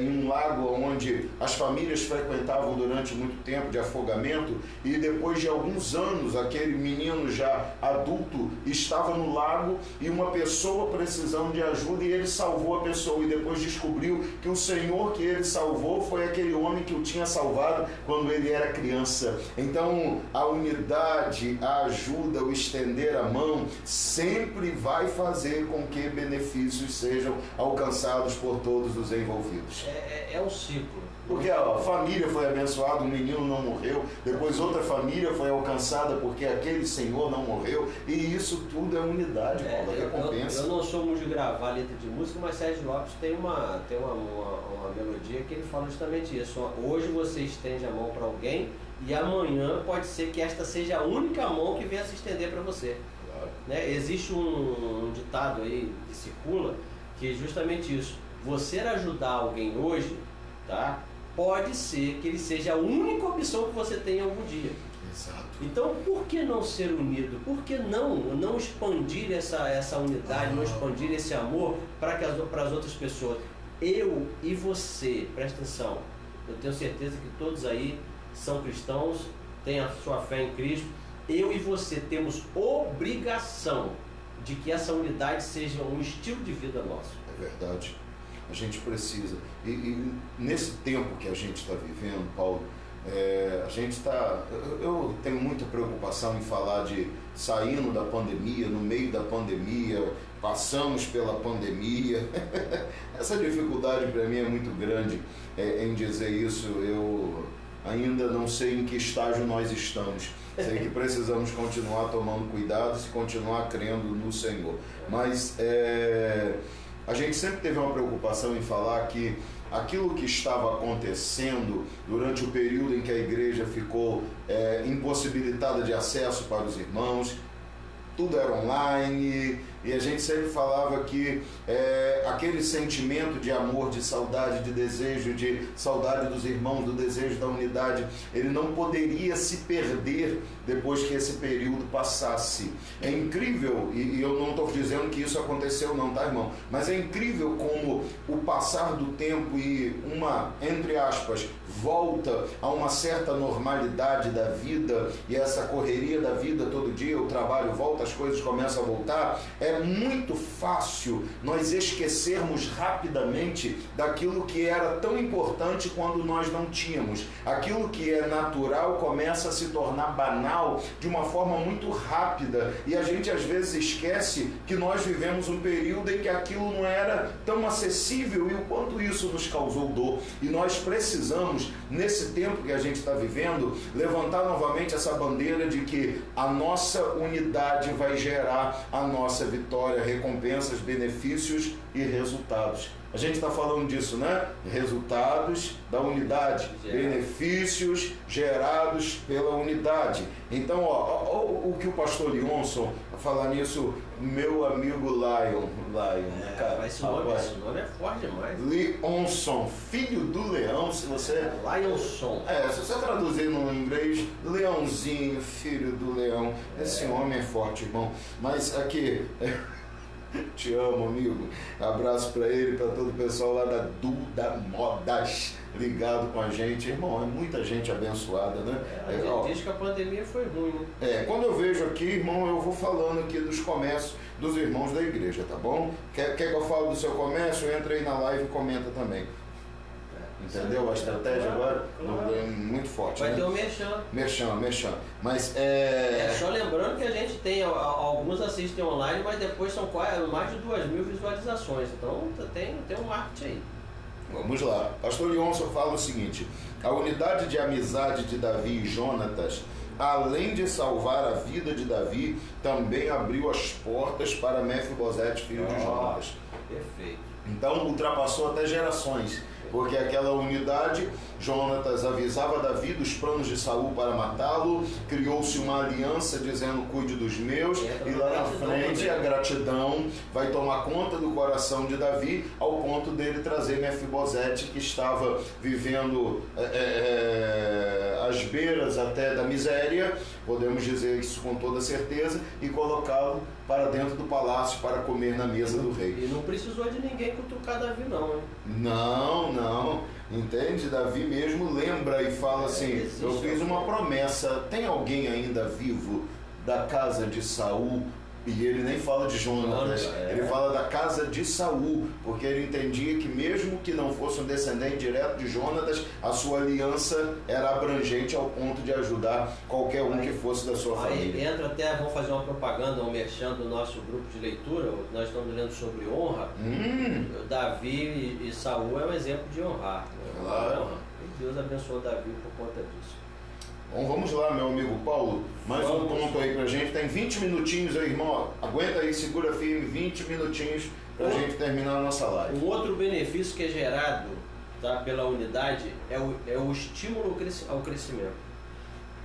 em um lago onde as famílias frequentavam durante muito tempo de afogamento, e depois de alguns anos aquele menino já adulto estava no lago e uma pessoa precisando de ajuda e ele salvou salvou a pessoa e depois descobriu que o Senhor que ele salvou foi aquele homem que o tinha salvado quando ele era criança. Então, a unidade, a ajuda, o estender a mão, sempre vai fazer com que benefícios sejam alcançados por todos os envolvidos. É um ciclo. Porque a família foi abençoada, um menino não morreu, depois outra família foi alcançada porque aquele senhor não morreu, e isso tudo é unidade, Paulo, é recompensa. Eu não sou muito de gravar letra de música, mas Sérgio Lopes tem uma melodia que ele fala justamente isso. Hoje você estende a mão para alguém e amanhã pode ser que esta seja a única mão que venha se estender para você. Claro. Né? Existe um ditado aí que circula que é justamente isso. Você ajudar alguém hoje, tá? Pode ser que ele seja a única opção que você tem algum dia. Exato. Então, por que não ser unido? Por que não expandir essa unidade, não expandir esse amor para as outras pessoas? Eu e você, presta atenção, eu tenho certeza que todos aí são cristãos, têm a sua fé em Cristo. Eu e você temos obrigação de que essa unidade seja um estilo de vida nosso. É verdade. A gente precisa. E nesse tempo que a gente está vivendo, Paulo, a gente está... Eu tenho muita preocupação em falar de saindo da pandemia, no meio da pandemia, passamos pela pandemia. Essa dificuldade para mim é muito grande em dizer isso. Eu ainda não sei em que estágio nós estamos. Sei que precisamos continuar tomando cuidados e continuar crendo no Senhor. Mas a gente sempre teve uma preocupação em falar que aquilo que estava acontecendo durante o período em que a igreja ficou impossibilitada de acesso para os irmãos, tudo era online, e a gente sempre falava que aquele sentimento de amor, de saudade, de desejo, de saudade dos irmãos, do desejo da unidade, ele não poderia se perder depois que esse período passasse. É incrível, e eu não estou dizendo que isso aconteceu não, tá, irmão? Mas é incrível como o passar do tempo e uma, entre aspas, volta a uma certa normalidade da vida, e essa correria da vida todo dia, o trabalho volta, as coisas começam a voltar, é muito fácil nós esquecermos rapidamente daquilo que era tão importante quando nós não tínhamos. Aquilo que é natural começa a se tornar banal de uma forma muito rápida, e a gente às vezes esquece que nós vivemos um período em que aquilo não era tão acessível, e o quanto isso nos causou dor. E nós precisamos, nesse tempo que a gente está vivendo, levantar novamente essa bandeira de que a nossa unidade vai gerar a nossa vitória, recompensas, benefícios e resultados. A gente está falando disso, né? Resultados da unidade, benefícios gerados pela unidade. Então, o que o pastor Leonson, falar nisso, meu amigo Lion, cara, esse nome é forte demais. Leonson, filho do leão, se você... Lionson. Se você traduzir no inglês, leãozinho, filho do leão, esse homem é forte, irmão. Mas aqui... Te amo, amigo. Abraço para ele, para todo o pessoal lá da Duda Modas ligado com a gente. Irmão, é muita gente abençoada, né? Diz que a pandemia foi ruim, né? Quando eu vejo aqui, irmão, eu vou falando aqui dos comércios dos irmãos da igreja, tá bom? Quer que eu fale do seu comércio? Entra aí na live e comenta também. Entendeu? A estratégia agora é muito forte. Vai né? ter o merchan. Mas só lembrando que a gente tem, alguns assistem online, mas depois são mais de 2.000 visualizações. Então tem um marketing aí. Vamos lá. Pastor Leonson fala o seguinte: a unidade de amizade de Davi e Jonatas, além de salvar a vida de Davi, também abriu as portas para Mefibosete, filho de Jonatas. Perfeito. Então ultrapassou até gerações. Porque aquela unidade, Jonatas avisava Davi dos planos de Saul para matá-lo, criou-se uma aliança dizendo cuide dos meus, e lá na frente a gratidão vai tomar conta do coração de Davi, ao ponto dele trazer Mefibosete, que estava vivendo às beiras até da miséria, podemos dizer isso com toda certeza, e colocá-lo para dentro do palácio para comer na mesa do rei. E não precisou de ninguém cutucar Davi não, hein? Não, entende? Davi mesmo lembra e fala assim, eu fiz uma promessa, tem alguém ainda vivo da casa de Saul E ele nem fala de Jonatas, ele fala da casa de Saul, porque ele entendia que mesmo que não fosse um descendente direto de Jonatas, a sua aliança era abrangente ao ponto de ajudar qualquer um que fosse da sua família. Entra até, vamos fazer uma propaganda, um merchan do nosso grupo de leitura, nós estamos lendo sobre honra. Davi e Saul é um exemplo de honrar. Claro. E Deus abençoou Davi por conta disso. Bom, vamos lá, meu amigo Paulo, mais um ponto aí pra gente, tem 20 minutinhos aí, irmão, aguenta aí, segura firme, 20 minutinhos pra gente terminar a nossa live. Um outro benefício que é gerado, tá, pela unidade é o estímulo ao crescimento.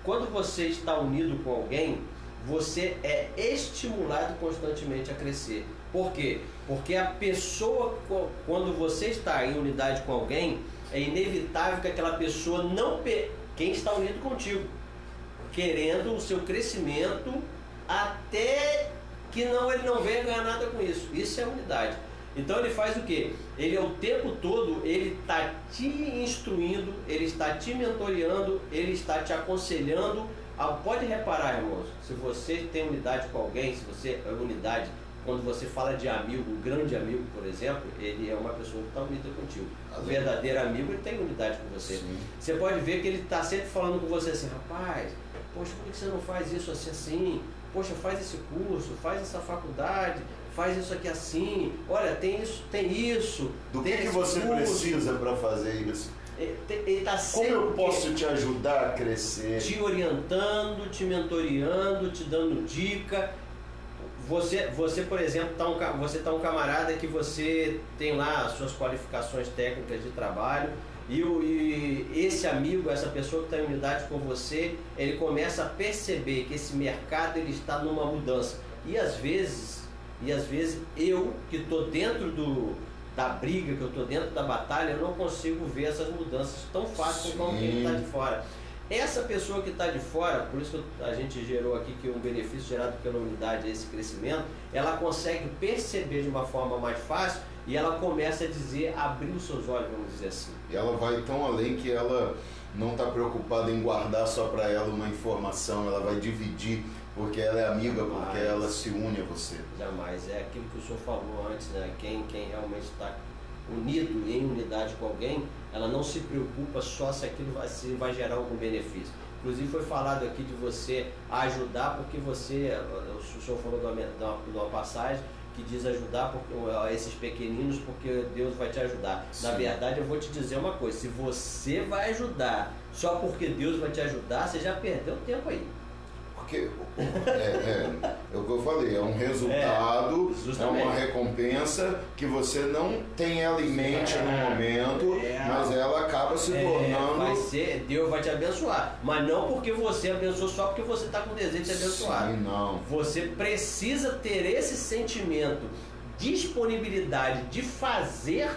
Quando você está unido com alguém, você é estimulado constantemente a crescer. Por quê? Porque a pessoa, quando você está em unidade com alguém, é inevitável que aquela pessoa não quem está unido contigo, querendo o seu crescimento até que ele não venha ganhar nada com isso. Isso é unidade. Então ele faz o quê? Ele o tempo todo, ele está te instruindo, ele está te mentoreando, ele está te aconselhando. Pode reparar, irmãos, se você tem unidade com alguém, se você é unidade, quando você fala de amigo, um grande amigo, por exemplo, ele é uma pessoa que está unida contigo. O verdadeiro amigo, ele tem unidade com você. Sim. Você pode ver que ele está sempre falando com você assim, rapaz, poxa, por que você não faz isso assim? Poxa, faz esse curso, faz essa faculdade, faz isso aqui assim. Olha, tem isso, tem isso. Do que você precisa para fazer isso? Ele tá sempre, como eu posso te ajudar a crescer? Te orientando, te mentoreando, te dando dica. Você por exemplo, você tá um camarada que você tem lá as suas qualificações técnicas de trabalho e esse amigo, essa pessoa que está em unidade com você, ele começa a perceber que esse mercado ele está numa mudança. E às vezes eu que estou dentro da briga, que eu estou dentro da batalha, eu não consigo ver essas mudanças tão fácil como quem está de fora. Essa pessoa que está de fora, por isso que a gente gerou aqui que um benefício gerado pela unidade é esse crescimento, ela consegue perceber de uma forma mais fácil e ela começa a abrir os seus olhos, vamos dizer assim. E ela vai tão além que ela não está preocupada em guardar só para ela uma informação, ela vai dividir, porque ela é amiga, porque ela se une a você. Jamais, é aquilo que o senhor falou antes, né? Quem realmente está unido em unidade com alguém, ela não se preocupa só se aquilo vai gerar algum benefício. Inclusive foi falado aqui de você ajudar, porque o senhor falou de uma passagem que diz ajudar esses pequeninos porque Deus vai te ajudar. Sim. Na verdade eu vou te dizer uma coisa, se você vai ajudar só porque Deus vai te ajudar, você já perdeu tempo aí. Porque é o que eu falei, é um resultado, é uma recompensa que você não tem ela em mente no momento, mas ela acaba se tornando... Deus vai te abençoar, mas não porque você abençoou, só porque você está com desejo de abençoar. Sim, não. Você precisa ter esse sentimento, disponibilidade de fazer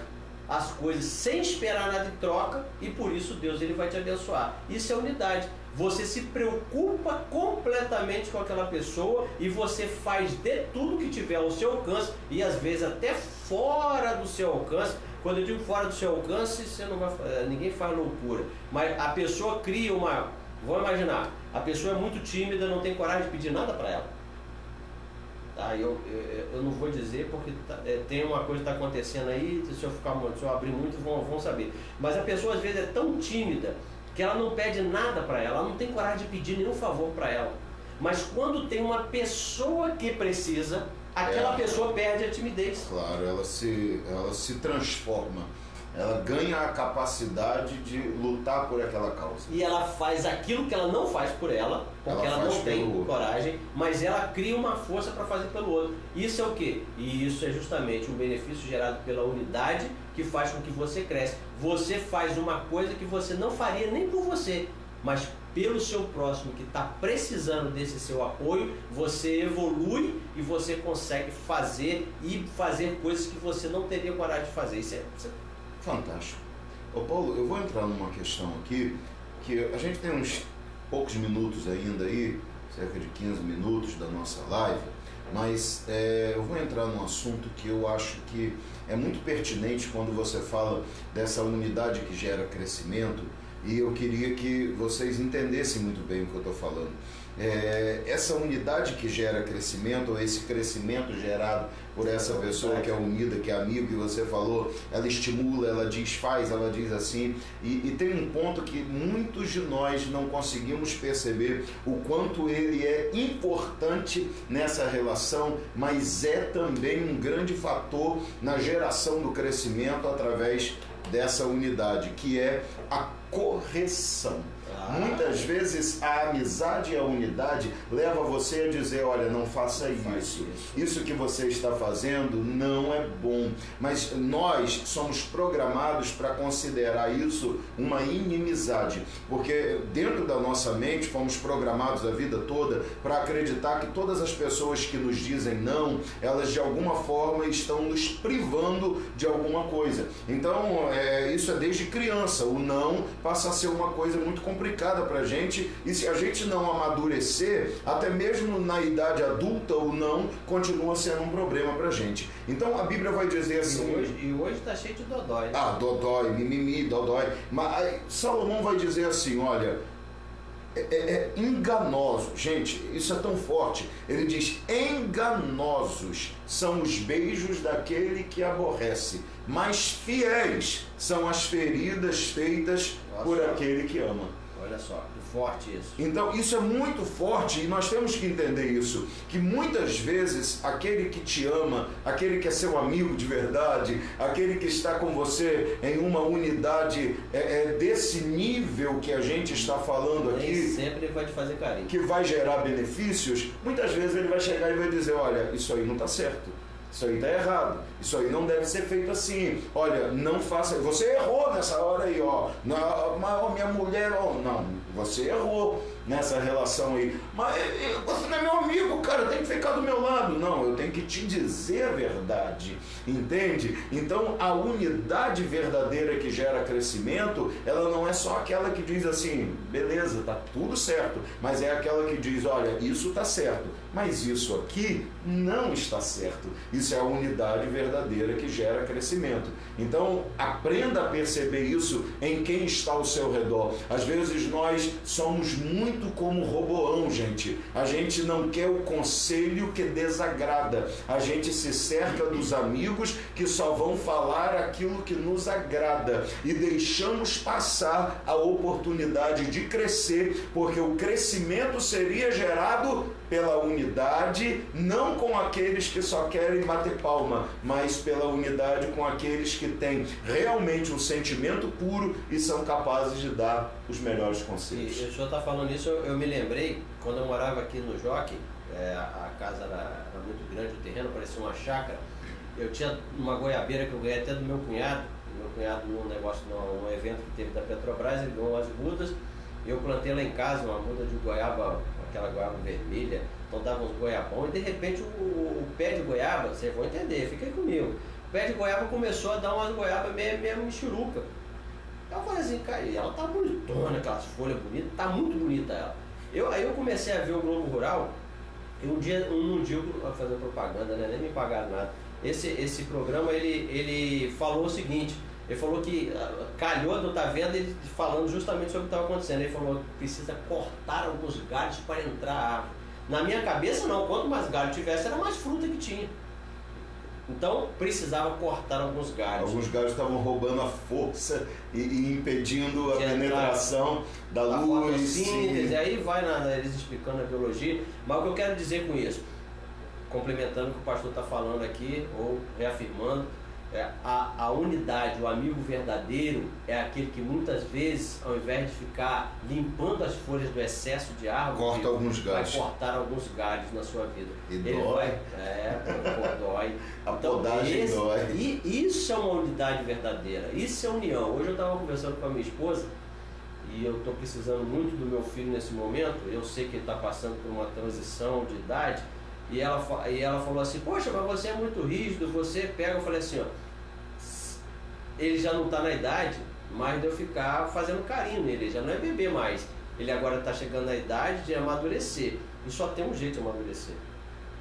as coisas sem esperar nada em troca, e por isso Deus ele vai te abençoar. Isso é unidade. Você se preocupa completamente com aquela pessoa e você faz de tudo que tiver ao seu alcance e às vezes até fora do seu alcance. Quando eu digo fora do seu alcance, ninguém faz loucura, mas a pessoa cria vamos imaginar, a pessoa é muito tímida, não tem coragem de pedir nada para ela. Tá, eu não vou dizer porque tem uma coisa que está acontecendo aí, se eu abrir muito vão saber. Mas a pessoa às vezes é tão tímida que ela não pede nada para ela não tem coragem de pedir nenhum favor para ela. Mas quando tem uma pessoa que precisa, aquela pessoa perde a timidez. Claro, ela se transforma. Ela ganha a capacidade de lutar por aquela causa. E ela faz aquilo que ela não faz por ela, porque ela não tem coragem, mas ela cria uma força para fazer pelo outro. Isso é o quê? E isso é justamente um benefício gerado pela unidade que faz com que você cresça. Você faz uma coisa que você não faria nem por você, mas pelo seu próximo que está precisando desse seu apoio, você evolui e você consegue fazer coisas que você não teria coragem de fazer. Isso é fantástico. Ô Paulo, eu vou entrar numa questão aqui, que a gente tem uns poucos minutos ainda aí, cerca de 15 minutos da nossa live, mas eu vou entrar num assunto que eu acho que é muito pertinente quando você fala dessa unidade que gera crescimento, e eu queria que vocês entendessem muito bem o que eu estou falando. Essa unidade que gera crescimento, ou esse crescimento gerado por essa pessoa que é unida, que é amigo, que você falou, ela estimula, ela diz faz, ela diz assim, e tem um ponto que muitos de nós não conseguimos perceber o quanto ele é importante nessa relação, mas é também um grande fator na geração do crescimento através dessa unidade, que é a correção. Muitas vezes a amizade e a unidade leva você a dizer, olha, não faça isso. Isso que você está fazendo não é bom. Mas nós somos programados para considerar isso uma inimizade. Porque dentro da nossa mente fomos programados a vida toda para acreditar que todas as pessoas que nos dizem não, elas de alguma forma estão nos privando de alguma coisa. Então, isso é desde criança. O não passa a ser uma coisa muito complicada para a gente, e se a gente não amadurecer, até mesmo na idade adulta, o não continua sendo um problema para a gente. Então a Bíblia vai dizer assim... E hoje está cheio de dodói. Dodói, mimimi, dodói. Mas Salomão vai dizer assim, olha... enganoso, gente, isso é tão forte. Ele diz, enganosos são os beijos daquele que aborrece, mas fiéis são as feridas feitas por aquele que ama. Olha só, que forte isso. Então isso é muito forte, e nós temos que entender isso, que muitas vezes aquele que te ama, aquele que é seu amigo de verdade, aquele que está com você em uma unidade desse nível que a gente está falando aqui, nem sempre vai te fazer carinho, que vai gerar benefícios, muitas vezes ele vai chegar e vai dizer, olha, isso aí não está certo, isso aí está errado, isso aí não deve ser feito assim, olha, não faça, você errou nessa hora aí, ó, mas minha mulher, não, você errou nessa relação aí, mas você não é meu amigo, cara, tem que ficar do meu lado. Não, eu tenho que te dizer a verdade, entende? Então a unidade verdadeira que gera crescimento, ela não é só aquela que diz assim, beleza, tá tudo certo, mas é aquela que diz, olha, isso tá certo, mas isso aqui não está certo. Isso é a unidade verdadeira que gera crescimento. Então aprenda a perceber isso em quem está ao seu redor. Às vezes nós somos muito como Roboão, gente. A gente não quer o conselho que desagrada. A gente se cerca dos amigos que só vão falar aquilo que nos agrada. E deixamos passar a oportunidade de crescer, porque o crescimento seria gerado pela unidade, não com aqueles que só querem bater palma, mas pela unidade com aqueles que têm realmente um sentimento puro e são capazes de dar os melhores conselhos. E o senhor está falando isso, eu me lembrei, quando eu morava aqui no Jockey, a casa era muito grande, o terreno parecia uma chácara, eu tinha uma goiabeira que eu ganhei até do meu cunhado num negócio, num evento que teve da Petrobras, ele ganhou umas mudas, eu plantei lá em casa uma muda de goiaba, aquela goiaba vermelha, então dava uns goiabão, e de repente o pé de goiaba, vocês vão entender, fica aí comigo, o pé de goiaba começou a dar umas goiabas meio michuruca. Eu falei assim, cara, ela tá bonitona, aquelas folhas bonitas, tá muito bonita ela. Aí eu comecei a ver o Globo Rural, e um dia fazendo propaganda, né, nem me pagaram nada, esse programa ele falou o seguinte, ele falou que calhou, não tá vendo, ele falando justamente sobre o que estava acontecendo. Ele falou que precisa cortar alguns galhos para entrar a árvore. Na minha cabeça não, quanto mais galho tivesse, era mais fruta que tinha. Então precisava cortar alguns galhos. Alguns galhos estavam roubando a força e impedindo a penetração da luz. Síntese, aí vai eles explicando a biologia. Mas o que eu quero dizer com isso, complementando o que o pastor está falando aqui, ou reafirmando, a unidade, o amigo verdadeiro é aquele que muitas vezes, ao invés de ficar limpando as folhas do excesso de árvore, vai cortar alguns galhos na sua vida. E ele dói. Dói. A podagem dói. E isso é uma unidade verdadeira, isso é união. Hoje eu estava conversando com a minha esposa e eu estou precisando muito do meu filho nesse momento. Eu sei que ele está passando por uma transição de idade. E ela falou assim, poxa, mas você é muito rígido, você pega. Eu falei assim, ó, ele já não está na idade mais de eu ficar fazendo carinho nele, ele já não é bebê mais, ele agora está chegando na idade de amadurecer, e só tem um jeito de amadurecer,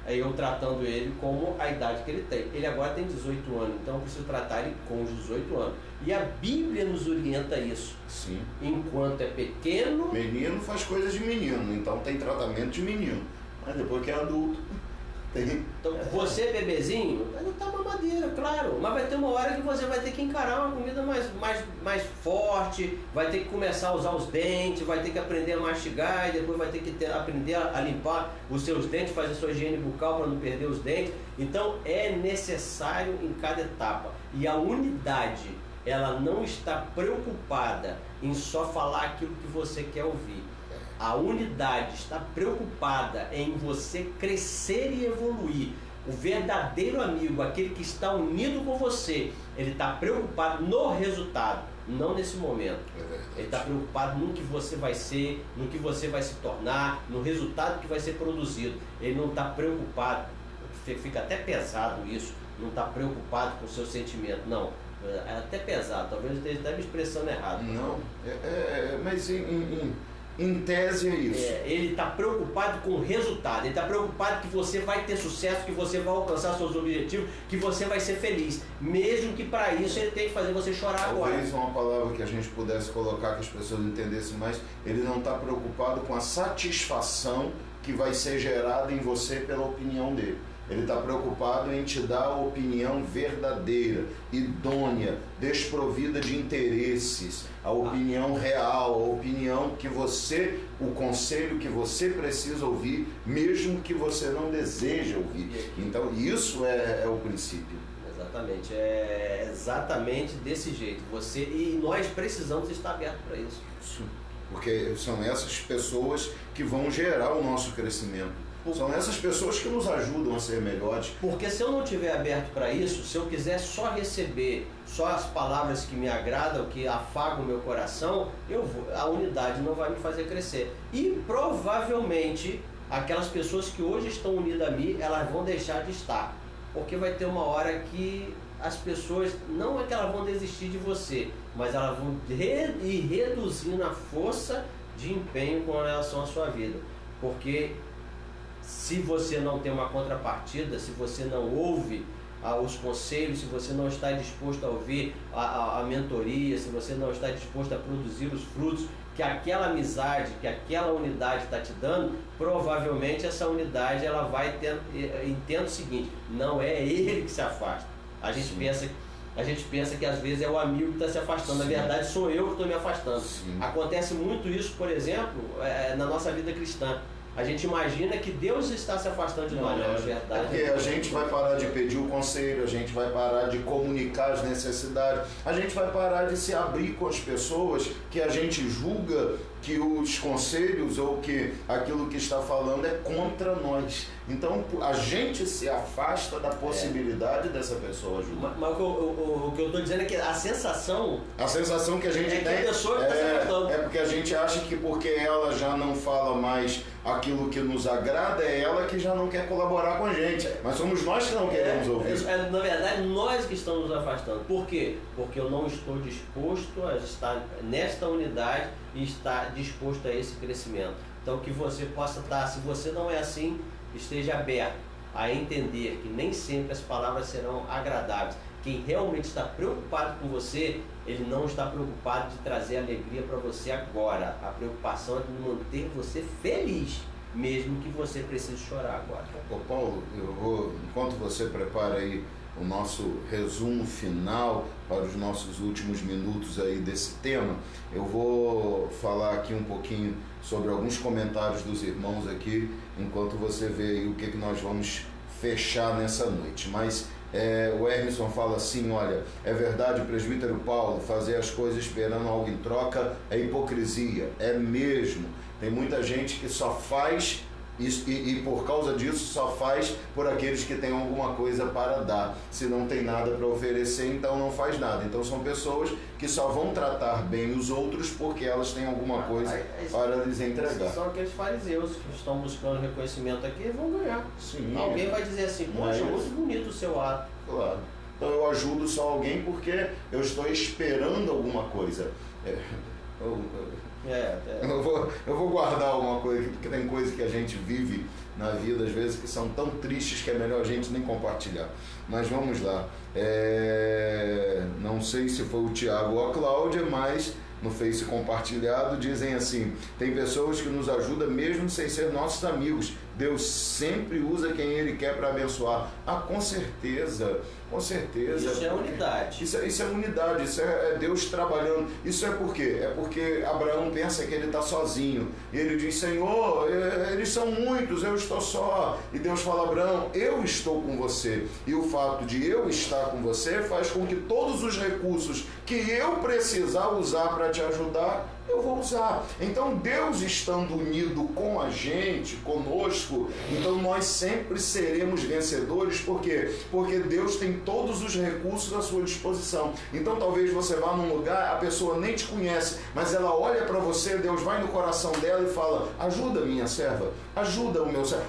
eu tratando ele como a idade que ele tem. Ele agora tem 18 anos, então eu preciso tratar ele com os 18 anos. E a Bíblia nos orienta a isso. Sim. Enquanto é pequeno... Menino faz coisas de menino, então tem tratamento de menino. Mas depois que é adulto, tem... Então, você bebezinho, vai botar mamadeira, claro. Mas vai ter uma hora que você vai ter que encarar uma comida mais forte, vai ter que começar a usar os dentes, vai ter que aprender a mastigar, e depois vai ter que aprender a limpar os seus dentes, fazer sua higiene bucal para não perder os dentes. Então, é necessário em cada etapa. E a unidade, ela não está preocupada em só falar aquilo que você quer ouvir. A unidade está preocupada em você crescer e evoluir. O verdadeiro amigo, aquele que está unido com você, ele está preocupado no resultado, não nesse momento. Ele está preocupado no que você vai ser, no que você vai se tornar, no resultado que vai ser produzido. Ele não está preocupado, fica até pesado isso, não está preocupado com o seu sentimento, não. É até pesado, talvez eu esteja até me expressando errado. Não, mas em tese é isso. Ele está preocupado com o resultado, ele está preocupado que você vai ter sucesso, que você vai alcançar seus objetivos, que você vai ser feliz, mesmo que para isso ele tenha que fazer você chorar agora. Talvez uma palavra que a gente pudesse colocar, que as pessoas entendessem mais, ele não está preocupado com a satisfação que vai ser gerada em você pela opinião dele. Ele está preocupado em te dar a opinião verdadeira, idônea, desprovida de interesses, a opinião real, a opinião que você, o conselho que você precisa ouvir, mesmo que você não deseja ouvir. Então, isso é o princípio. Exatamente, é exatamente desse jeito. E nós precisamos estar abertos para isso. Isso, porque são essas pessoas que vão gerar o nosso crescimento. São essas pessoas que nos ajudam a ser melhores. Porque se eu não estiver aberto para isso, se eu quiser só receber só as palavras que me agradam, que afagam o meu coração, a unidade não vai me fazer crescer. E provavelmente aquelas pessoas que hoje estão unidas a mim, elas vão deixar de estar. Porque vai ter uma hora que as pessoas, não é que elas vão desistir de você, mas elas vão ir reduzindo a força de empenho com relação à sua vida. Porque se você não tem uma contrapartida, se você não ouve os conselhos, se você não está disposto a ouvir a mentoria, se você não está disposto a produzir os frutos que aquela amizade, que aquela unidade está te dando, provavelmente essa unidade ela vai ter, entenda o seguinte, não é ele que se afasta. A gente pensa que às vezes é o amigo que está se afastando. Sim. Na verdade sou eu que estou me afastando. Sim. Acontece muito isso, por exemplo, na nossa vida cristã. A gente imagina que Deus está se afastando de nós, não é verdade. Porque a gente vai parar de pedir o conselho, a gente vai parar de comunicar as necessidades, a gente vai parar de se abrir com as pessoas que a gente julga que os conselhos ou que aquilo que está falando é contra nós. Então a gente se afasta da possibilidade dessa pessoa ajudar. Mas o que eu estou dizendo é que a sensação que a gente tem que a pessoa está se afastando. É porque a gente acha que porque ela já não fala mais aquilo que nos agrada, é ela que já não quer colaborar com a gente. Mas somos nós que não queremos ouvir. Na verdade, nós que estamos nos afastando. Por quê? Porque eu não estou disposto a estar nesta unidade e estar disposto a esse crescimento. Então que você possa estar, se você não é assim, esteja aberto a entender que nem sempre as palavras serão agradáveis. Quem realmente está preocupado com você, ele não está preocupado de trazer alegria para você agora. A preocupação é de manter você feliz, mesmo que você precise chorar agora. Ô Paulo, enquanto você prepara aí o nosso resumo final para os nossos últimos minutos aí desse tema, eu vou falar aqui um pouquinho sobre alguns comentários dos irmãos aqui, enquanto você vê aí o que nós vamos fechar nessa noite. Mas o Emerson fala assim, olha, é verdade, presbítero Paulo, fazer as coisas esperando algo em troca é hipocrisia, é mesmo. Tem muita gente que só faz e por causa disso só faz por aqueles que têm alguma coisa para dar. Se não tem nada para oferecer, então não faz nada. Então são pessoas que só vão tratar bem os outros porque elas têm alguma coisa para lhes entregar. São aqueles fariseus que estão buscando reconhecimento aqui e vão ganhar. Sim, alguém vai dizer assim, poxa, muito bonito o seu ato. Claro. Então eu ajudo só alguém porque eu estou esperando alguma coisa. Eu vou guardar uma coisa aqui, porque tem coisa que a gente vive na vida, às vezes, que são tão tristes que é melhor a gente nem compartilhar. Mas vamos lá. Não sei se foi o Tiago ou a Cláudia, mas no Face compartilhado dizem assim: tem pessoas que nos ajudam mesmo sem ser nossos amigos. Deus sempre usa quem Ele quer para abençoar. Com certeza, com certeza. Isso é unidade. Isso é unidade, isso é Deus trabalhando. Isso é por quê? É porque Abraão pensa que ele está sozinho. E ele diz: Senhor, eles são muitos, eu estou só. E Deus fala: Abraão, eu estou com você. E o fato de eu estar com você faz com que todos os recursos que eu precisar usar para te ajudar, eu vou usar. Então Deus estando unido com a gente, conosco, então nós sempre seremos vencedores. Por quê? Porque Deus tem todos os recursos à sua disposição. Então talvez você vá num lugar, a pessoa nem te conhece, mas ela olha para você, Deus vai no coração dela e fala: ajuda minha serva, ajuda o meu servo,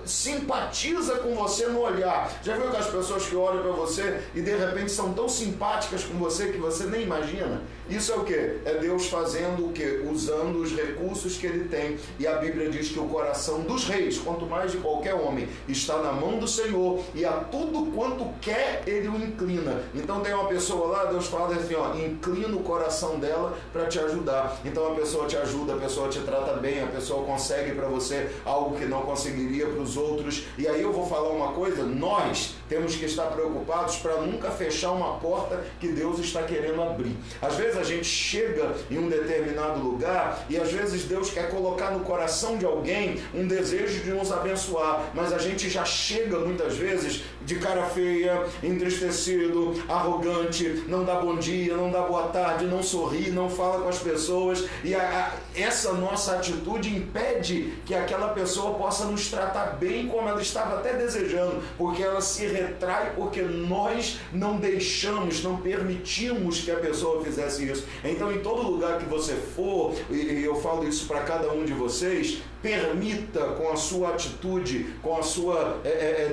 simpatiza com você no olhar. Já viu aquelas pessoas que olham para você e de repente são tão simpáticas com você que você nem imagina? Isso é o quê? É Deus fazendo o quê? Usando os recursos que Ele tem. E a Bíblia diz que o coração dos reis, quanto mais de qualquer homem, está na mão do Senhor, e a tudo quanto quer, Ele o inclina. Então tem uma pessoa lá, Deus fala assim, inclina o coração dela para te ajudar. Então a pessoa te ajuda, a pessoa te trata bem, a pessoa consegue para você algo que não conseguiria para os outros. E aí eu vou falar uma coisa: nós temos que estar preocupados para nunca fechar uma porta que Deus está querendo abrir. Às vezes a gente chega em um determinado lugar e às vezes Deus quer colocar no coração de alguém um desejo de nos abençoar, mas a gente já chega muitas vezes de cara feia, entristecido, arrogante, não dá bom dia, não dá boa tarde, não sorri, não fala com as pessoas, e essa nossa atitude impede que aquela pessoa possa nos tratar bem como ela estava até desejando, porque ela se retrai, porque nós não deixamos, não permitimos que a pessoa fizesse isso. Então em todo lugar que você for, e eu falo isso para cada um de vocês, permita com a sua atitude, com a sua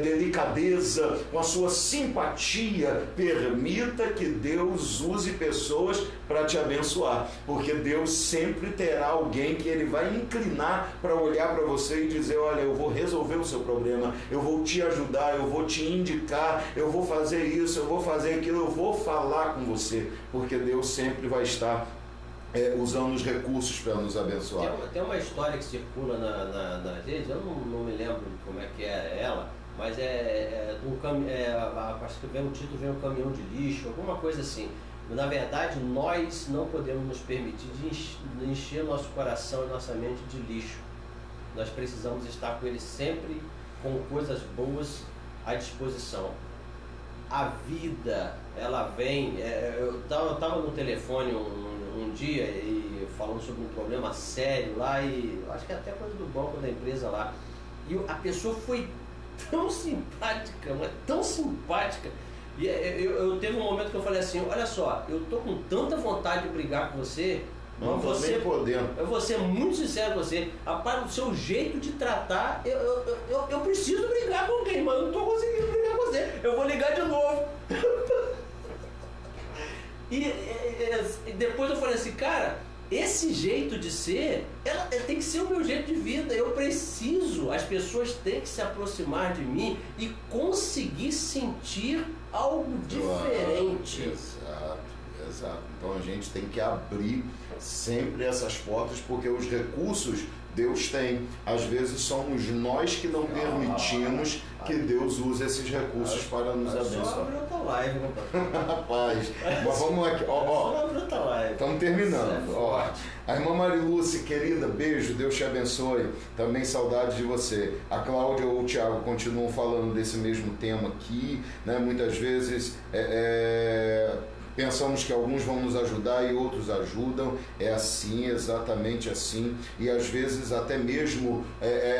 delicadeza, com a sua simpatia, permita que Deus use pessoas para te abençoar, porque Deus sempre terá alguém que Ele vai inclinar para olhar para você e dizer: olha, eu vou resolver o seu problema, eu vou te ajudar, eu vou te indicar, eu vou fazer isso, eu vou fazer aquilo, eu vou falar com você, porque Deus sempre vai estar usando os recursos para nos abençoar. Tem uma história que circula nas redes, eu não me lembro como é que é ela, mas acho que o título vem um caminhão de lixo, alguma coisa assim. Na verdade, nós não podemos nos permitir de encher nosso coração e nossa mente de lixo. Nós precisamos estar com ele sempre com coisas boas à disposição. A vida, ela vem... eu estava no telefone um dia e falando sobre um problema sério lá, e acho que até coisa do banco da empresa lá, e a pessoa foi tão simpática, mas tão simpática, e eu teve um momento que eu falei assim: olha só, eu tô com tanta vontade de brigar com você, não tô nem podendo. Eu vou ser muito sincero com você, rapaz, o seu jeito de tratar, eu preciso brigar com alguém, mas eu não tô conseguindo brigar com você, eu vou ligar de novo. E depois eu falei assim: cara, esse jeito de ser, ela tem que ser o meu jeito de vida. Eu preciso, as pessoas têm que se aproximar de mim e conseguir sentir algo diferente. Exato. Então a gente tem que abrir sempre essas portas, porque os recursos Deus tem. Às vezes somos nós que não permitimos que Deus use esses recursos para nos abençoar. Só abrir outra live, rapaz. Mas vamos aqui, Só abrir outra live. Estamos terminando. A irmã Mariluce, querida, beijo, Deus te abençoe. Também saudade de você. A Cláudia ou o Tiago continuam falando desse mesmo tema aqui, né? Muitas vezes pensamos que alguns vão nos ajudar e outros ajudam. É assim, exatamente assim. E às vezes até mesmo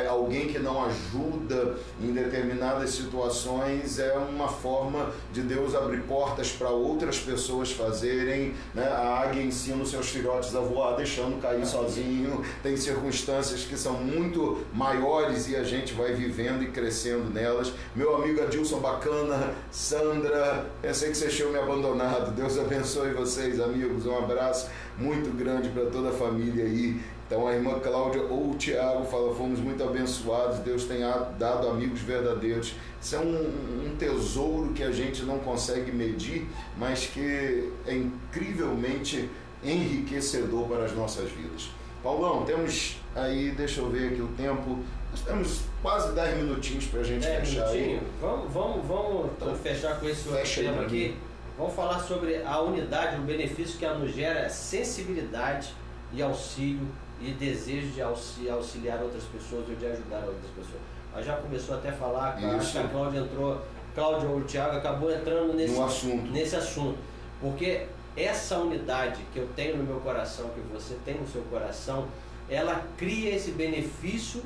alguém que não ajuda em determinadas situações é uma forma de Deus abrir portas para outras pessoas fazerem, né? A águia ensina os seus filhotes a voar, deixando cair sozinho. Tem circunstâncias que são muito maiores e a gente vai vivendo e crescendo nelas. Meu amigo Adilson Bacana, Sandra, pensei que vocês tinham me abandonado. Deus abençoe vocês, amigos. Um abraço muito grande para toda a família aí. Então a irmã Cláudia ou o Tiago fala, fomos muito abençoados, Deus tem dado amigos verdadeiros. Isso é um tesouro que a gente não consegue medir, mas que é incrivelmente enriquecedor para as nossas vidas. Paulão, temos aí, deixa eu ver aqui o tempo, nós temos quase 10 minutinhos para a gente fechar aí. Vamos fechar com esse outro tema aqui. Vamos falar sobre a unidade, o benefício que ela nos gera, sensibilidade e auxílio e desejo de auxiliar outras pessoas ou de ajudar outras pessoas. Ela já começou até a falar, acho que a Cláudia entrou, Cláudia ou o Thiago acabou entrando nesse assunto, porque essa unidade que eu tenho no meu coração, que você tem no seu coração, ela cria esse benefício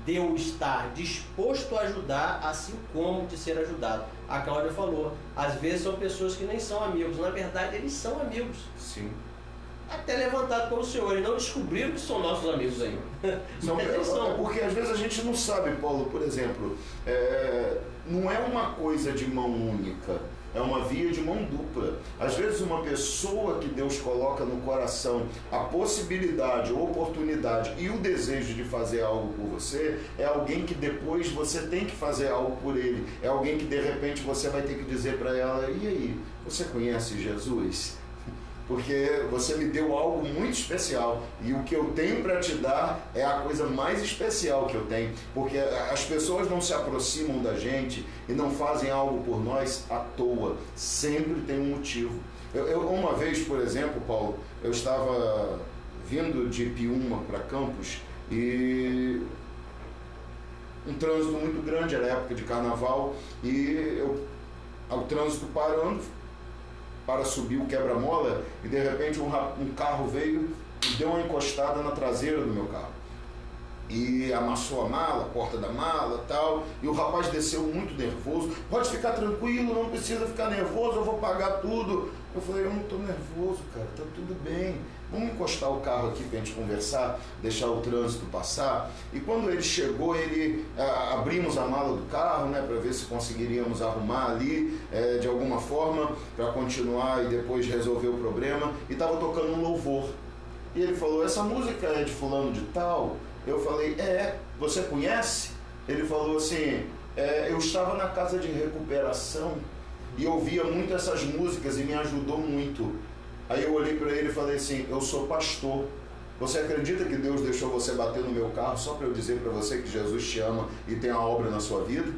de eu estar disposto a ajudar, assim como de ser ajudado. A Cláudia falou, às vezes são pessoas que nem são amigos, na verdade eles são amigos. Sim. Até levantado pelo Senhor, eles não descobriram que são nossos amigos ainda. Porque às vezes a gente não sabe, Paulo, por exemplo, não é uma coisa de mão única, é uma via de mão dupla. Às vezes uma pessoa que Deus coloca no coração a possibilidade, a oportunidade e o desejo de fazer algo por você, é alguém que depois você tem que fazer algo por ele, é alguém que de repente você vai ter que dizer para ela, e aí, você conhece Jesus? Porque você me deu algo muito especial e o que eu tenho para te dar é a coisa mais especial que eu tenho, porque as pessoas não se aproximam da gente e não fazem algo por nós à toa, sempre tem um motivo. Uma vez, por exemplo, Paulo, eu estava vindo de Piúma para Campos e um trânsito muito grande, era época de carnaval, e o trânsito parando para subir o quebra-mola, e de repente um carro veio e deu uma encostada na traseira do meu carro. E amassou a mala, a porta da mala e tal, e o rapaz desceu muito nervoso. Pode ficar tranquilo, não precisa ficar nervoso, eu vou pagar tudo. Eu falei, eu não estou nervoso, cara, tá tudo bem. Vamos encostar o carro aqui para a gente conversar, deixar o trânsito passar. E quando ele chegou, abrimos a mala do carro, né, para ver se conseguiríamos arrumar ali de alguma forma, para continuar e depois resolver o problema. E estava tocando um louvor. E ele falou, essa música é de fulano de tal? Eu falei, você conhece? Ele falou assim, eu estava na casa de recuperação e ouvia muito essas músicas e me ajudou muito. Aí eu olhei para ele e falei assim, eu sou pastor. Você acredita que Deus deixou você bater no meu carro só para eu dizer para você que Jesus te ama e tem a obra na sua vida?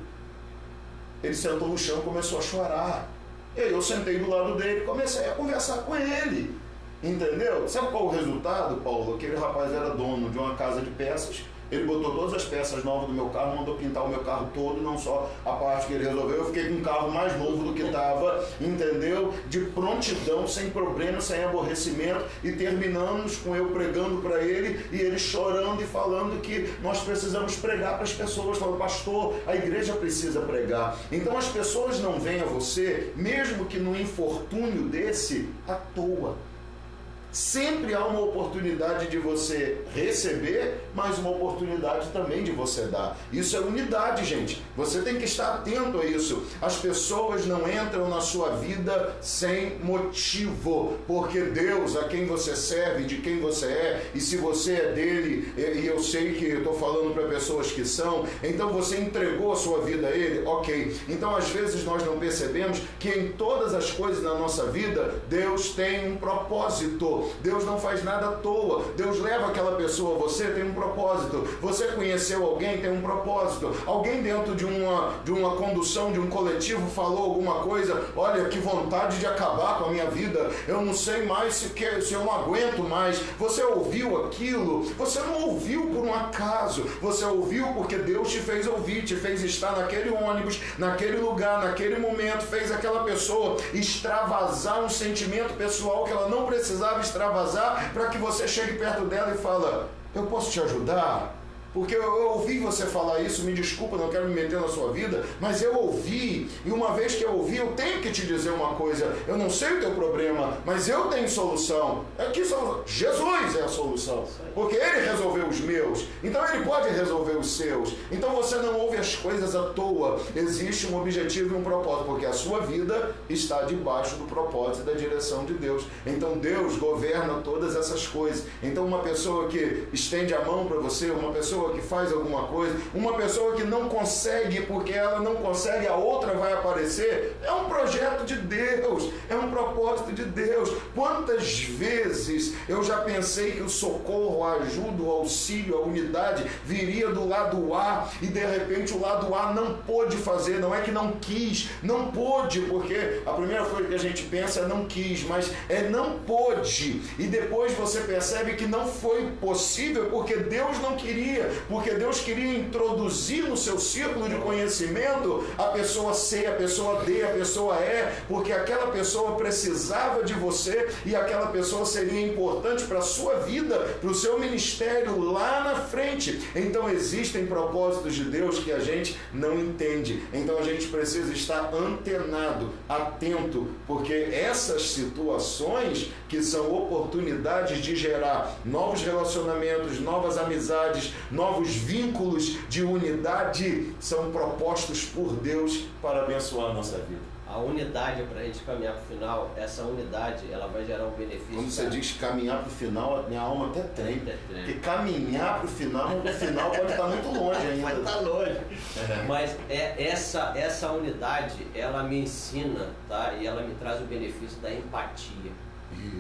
Ele sentou no chão e começou a chorar. E aí eu sentei do lado dele e comecei a conversar com ele. Entendeu? Sabe qual o resultado, Paulo? Aquele rapaz era dono de uma casa de peças. Ele botou todas as peças novas do meu carro, mandou pintar o meu carro todo, não só a parte que ele resolveu. Eu fiquei com um carro mais novo do que estava, entendeu? De prontidão, sem problema, sem aborrecimento. E terminamos com eu pregando para ele e ele chorando e falando que nós precisamos pregar para as pessoas. Falando, pastor, a igreja precisa pregar. Então as pessoas não vêm a você, mesmo que no infortúnio desse, à toa. Sempre há uma oportunidade de você receber, mas uma oportunidade também de você dar. Isso é unidade, gente. Você tem que estar atento a isso. As pessoas não entram na sua vida sem motivo, porque Deus, a quem você serve, de quem você é, e se você é dele, e eu sei que estou falando para pessoas que são, então você entregou a sua vida a ele, ok. Então às vezes nós não percebemos que em todas as coisas da nossa vida, Deus tem um propósito. Deus não faz nada à toa. Deus leva aquela pessoa a você, tem um propósito. Você conheceu alguém, tem um propósito. Alguém dentro de uma condução, de um coletivo, falou alguma coisa, olha, que vontade de acabar com a minha vida, eu não sei mais se eu não aguento mais. Você ouviu aquilo, você não ouviu por um acaso, você ouviu porque Deus te fez ouvir, te fez estar naquele ônibus, naquele lugar, naquele momento, fez aquela pessoa extravasar um sentimento pessoal que ela não precisava extravasar, para que você chegue perto dela e fala, eu posso te ajudar? Porque eu ouvi você falar isso, me desculpa, não quero me meter na sua vida, mas eu ouvi, e uma vez que eu ouvi, eu tenho que te dizer uma coisa, eu não sei o teu problema, mas eu tenho solução. Aqui Jesus é a solução, porque Ele resolveu os meus, então Ele pode resolver os seus. Então você não ouve as coisas à toa, existe um objetivo e um propósito, porque a sua vida está debaixo do propósito e da direção de Deus. Então Deus governa todas essas coisas. Então uma pessoa que estende a mão para você, uma pessoa que faz alguma coisa, uma pessoa que não consegue, porque ela não consegue, a outra vai aparecer, é um projeto de Deus, é um propósito de Deus. Quantas vezes eu já pensei que o socorro, a ajuda, o auxílio, a unidade viria do lado A e de repente o lado A não pôde fazer, não é que não quis, não pôde, porque a primeira coisa que a gente pensa é não quis, mas é não pôde, e depois você percebe que não foi possível porque Deus não queria, porque Deus queria introduzir no seu círculo de conhecimento a pessoa C, a pessoa D, a pessoa E, porque aquela pessoa precisava de você e aquela pessoa seria importante para a sua vida, para o seu ministério lá na frente. Então existem propósitos de Deus que a gente não entende, então a gente precisa estar antenado, atento, porque essas situações que são oportunidades de gerar novos relacionamentos, novas amizades, novos vínculos de unidade, são propostos por Deus para abençoar a nossa vida. A unidade, para a gente caminhar para o final, essa unidade, ela vai gerar um benefício. Quando você diz caminhar para o final, a minha alma até treme. Porque caminhar para o final pode estar muito longe ainda. Pode estar longe. Mas essa unidade, ela me ensina, tá? E ela me traz o benefício da empatia.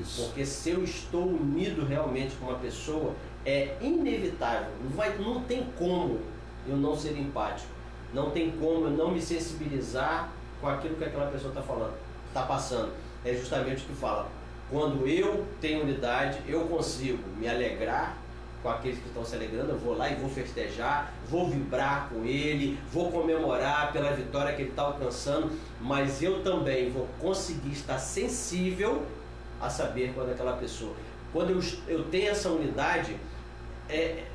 Isso. Porque se eu estou unido realmente com uma pessoa, é inevitável. Não tem como eu não ser empático. Não tem como eu não me sensibilizar com aquilo que aquela pessoa está falando, está passando. É justamente o que fala. Quando eu tenho unidade, eu consigo me alegrar com aqueles que estão se alegrando, eu vou lá e vou festejar, vou vibrar com ele, vou comemorar pela vitória que ele está alcançando, mas eu também vou conseguir estar sensível a saber quando aquela pessoa... Quando eu tenho essa unidade,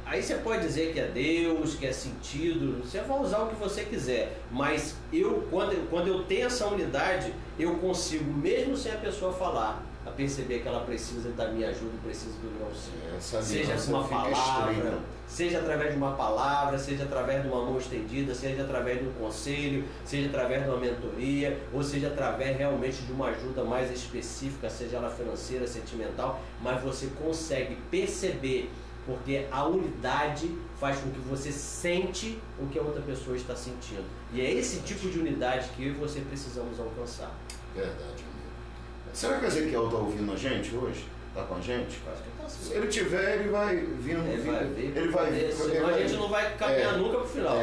aí você pode dizer que é Deus, que é sentido, você vai usar o que você quiser, mas quando eu tenho essa unidade, eu consigo, mesmo sem a pessoa falar, a perceber que ela precisa da minha ajuda, precisa do meu auxílio. Seja com uma palavra, seja através de uma palavra, seja através de uma mão estendida, seja através de um conselho, seja através de uma mentoria, ou seja através realmente de uma ajuda mais específica, seja ela financeira, sentimental, mas você consegue perceber, porque a unidade faz com que você sente o que a outra pessoa está sentindo. E é esse tipo de unidade que eu e você precisamos alcançar. Verdade, amigo. Será que o Ezequiel está ouvindo a gente hoje? Está com a gente? Acho que está sim. Se ele tiver, ele vai vir. Ele vai ver. Senão a gente não vai caminhar nunca para o final.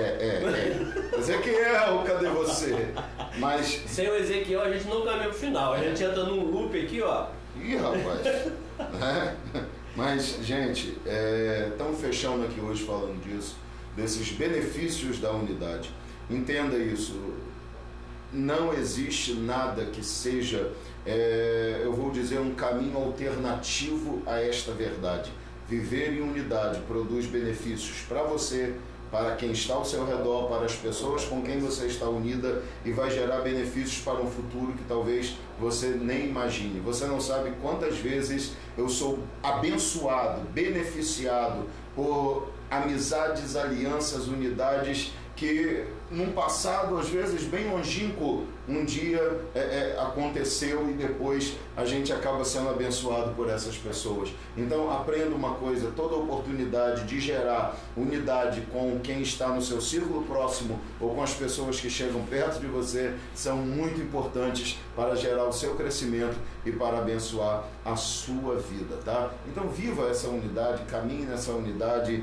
Ezequiel, cadê você? Mas... Sem o Ezequiel a gente não caminha para o final. A gente entra num loop aqui, ó. Ih, rapaz. Mas, gente, estamos fechando aqui hoje falando disso, desses benefícios da unidade. Entenda isso, não existe nada que seja, eu vou dizer, um caminho alternativo a esta verdade. Viver em unidade produz benefícios para você, para quem está ao seu redor, para as pessoas com quem você está unida, e vai gerar benefícios para um futuro que talvez você nem imagine. Você não sabe quantas vezes eu sou abençoado, beneficiado por amizades, alianças, unidades que num passado, às vezes bem longínquo, um dia aconteceu e depois a gente acaba sendo abençoado por essas pessoas. Então aprenda uma coisa, toda oportunidade de gerar unidade com quem está no seu círculo próximo ou com as pessoas que chegam perto de você são muito importantes para gerar o seu crescimento e para abençoar a sua vida, tá? Então viva essa unidade, caminhe nessa unidade,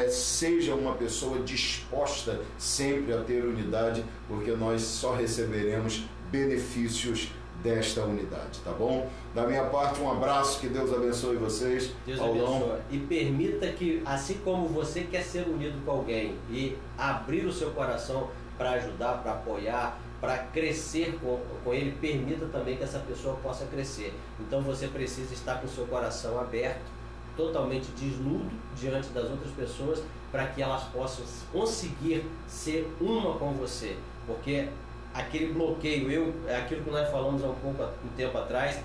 seja uma pessoa disposta sempre a ter unidade, porque nós só receberemos benefícios desta unidade, tá bom? Da minha parte, um abraço, que Deus abençoe vocês. Deus abençoe. E permita que, assim como você quer ser unido com alguém e abrir o seu coração para ajudar, para apoiar, para crescer com ele, permita também que essa pessoa possa crescer. Então você precisa estar com o seu coração aberto totalmente desnudo diante das outras pessoas, para que elas possam conseguir ser uma com você. Porque aquele bloqueio, é aquilo que nós falamos há um tempo atrás,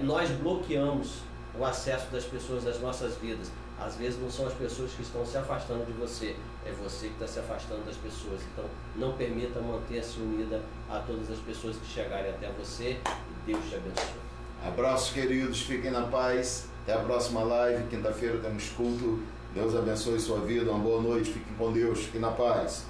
nós bloqueamos o acesso das pessoas às nossas vidas. Às vezes não são as pessoas que estão se afastando de você, é você que está se afastando das pessoas. Então não permita, manter-se unida a todas as pessoas que chegarem até você, e Deus te abençoe. Abraços, queridos, fiquem na paz, até a próxima live, quinta-feira temos culto. Deus abençoe sua vida, uma boa noite, fiquem com Deus, fiquem na paz.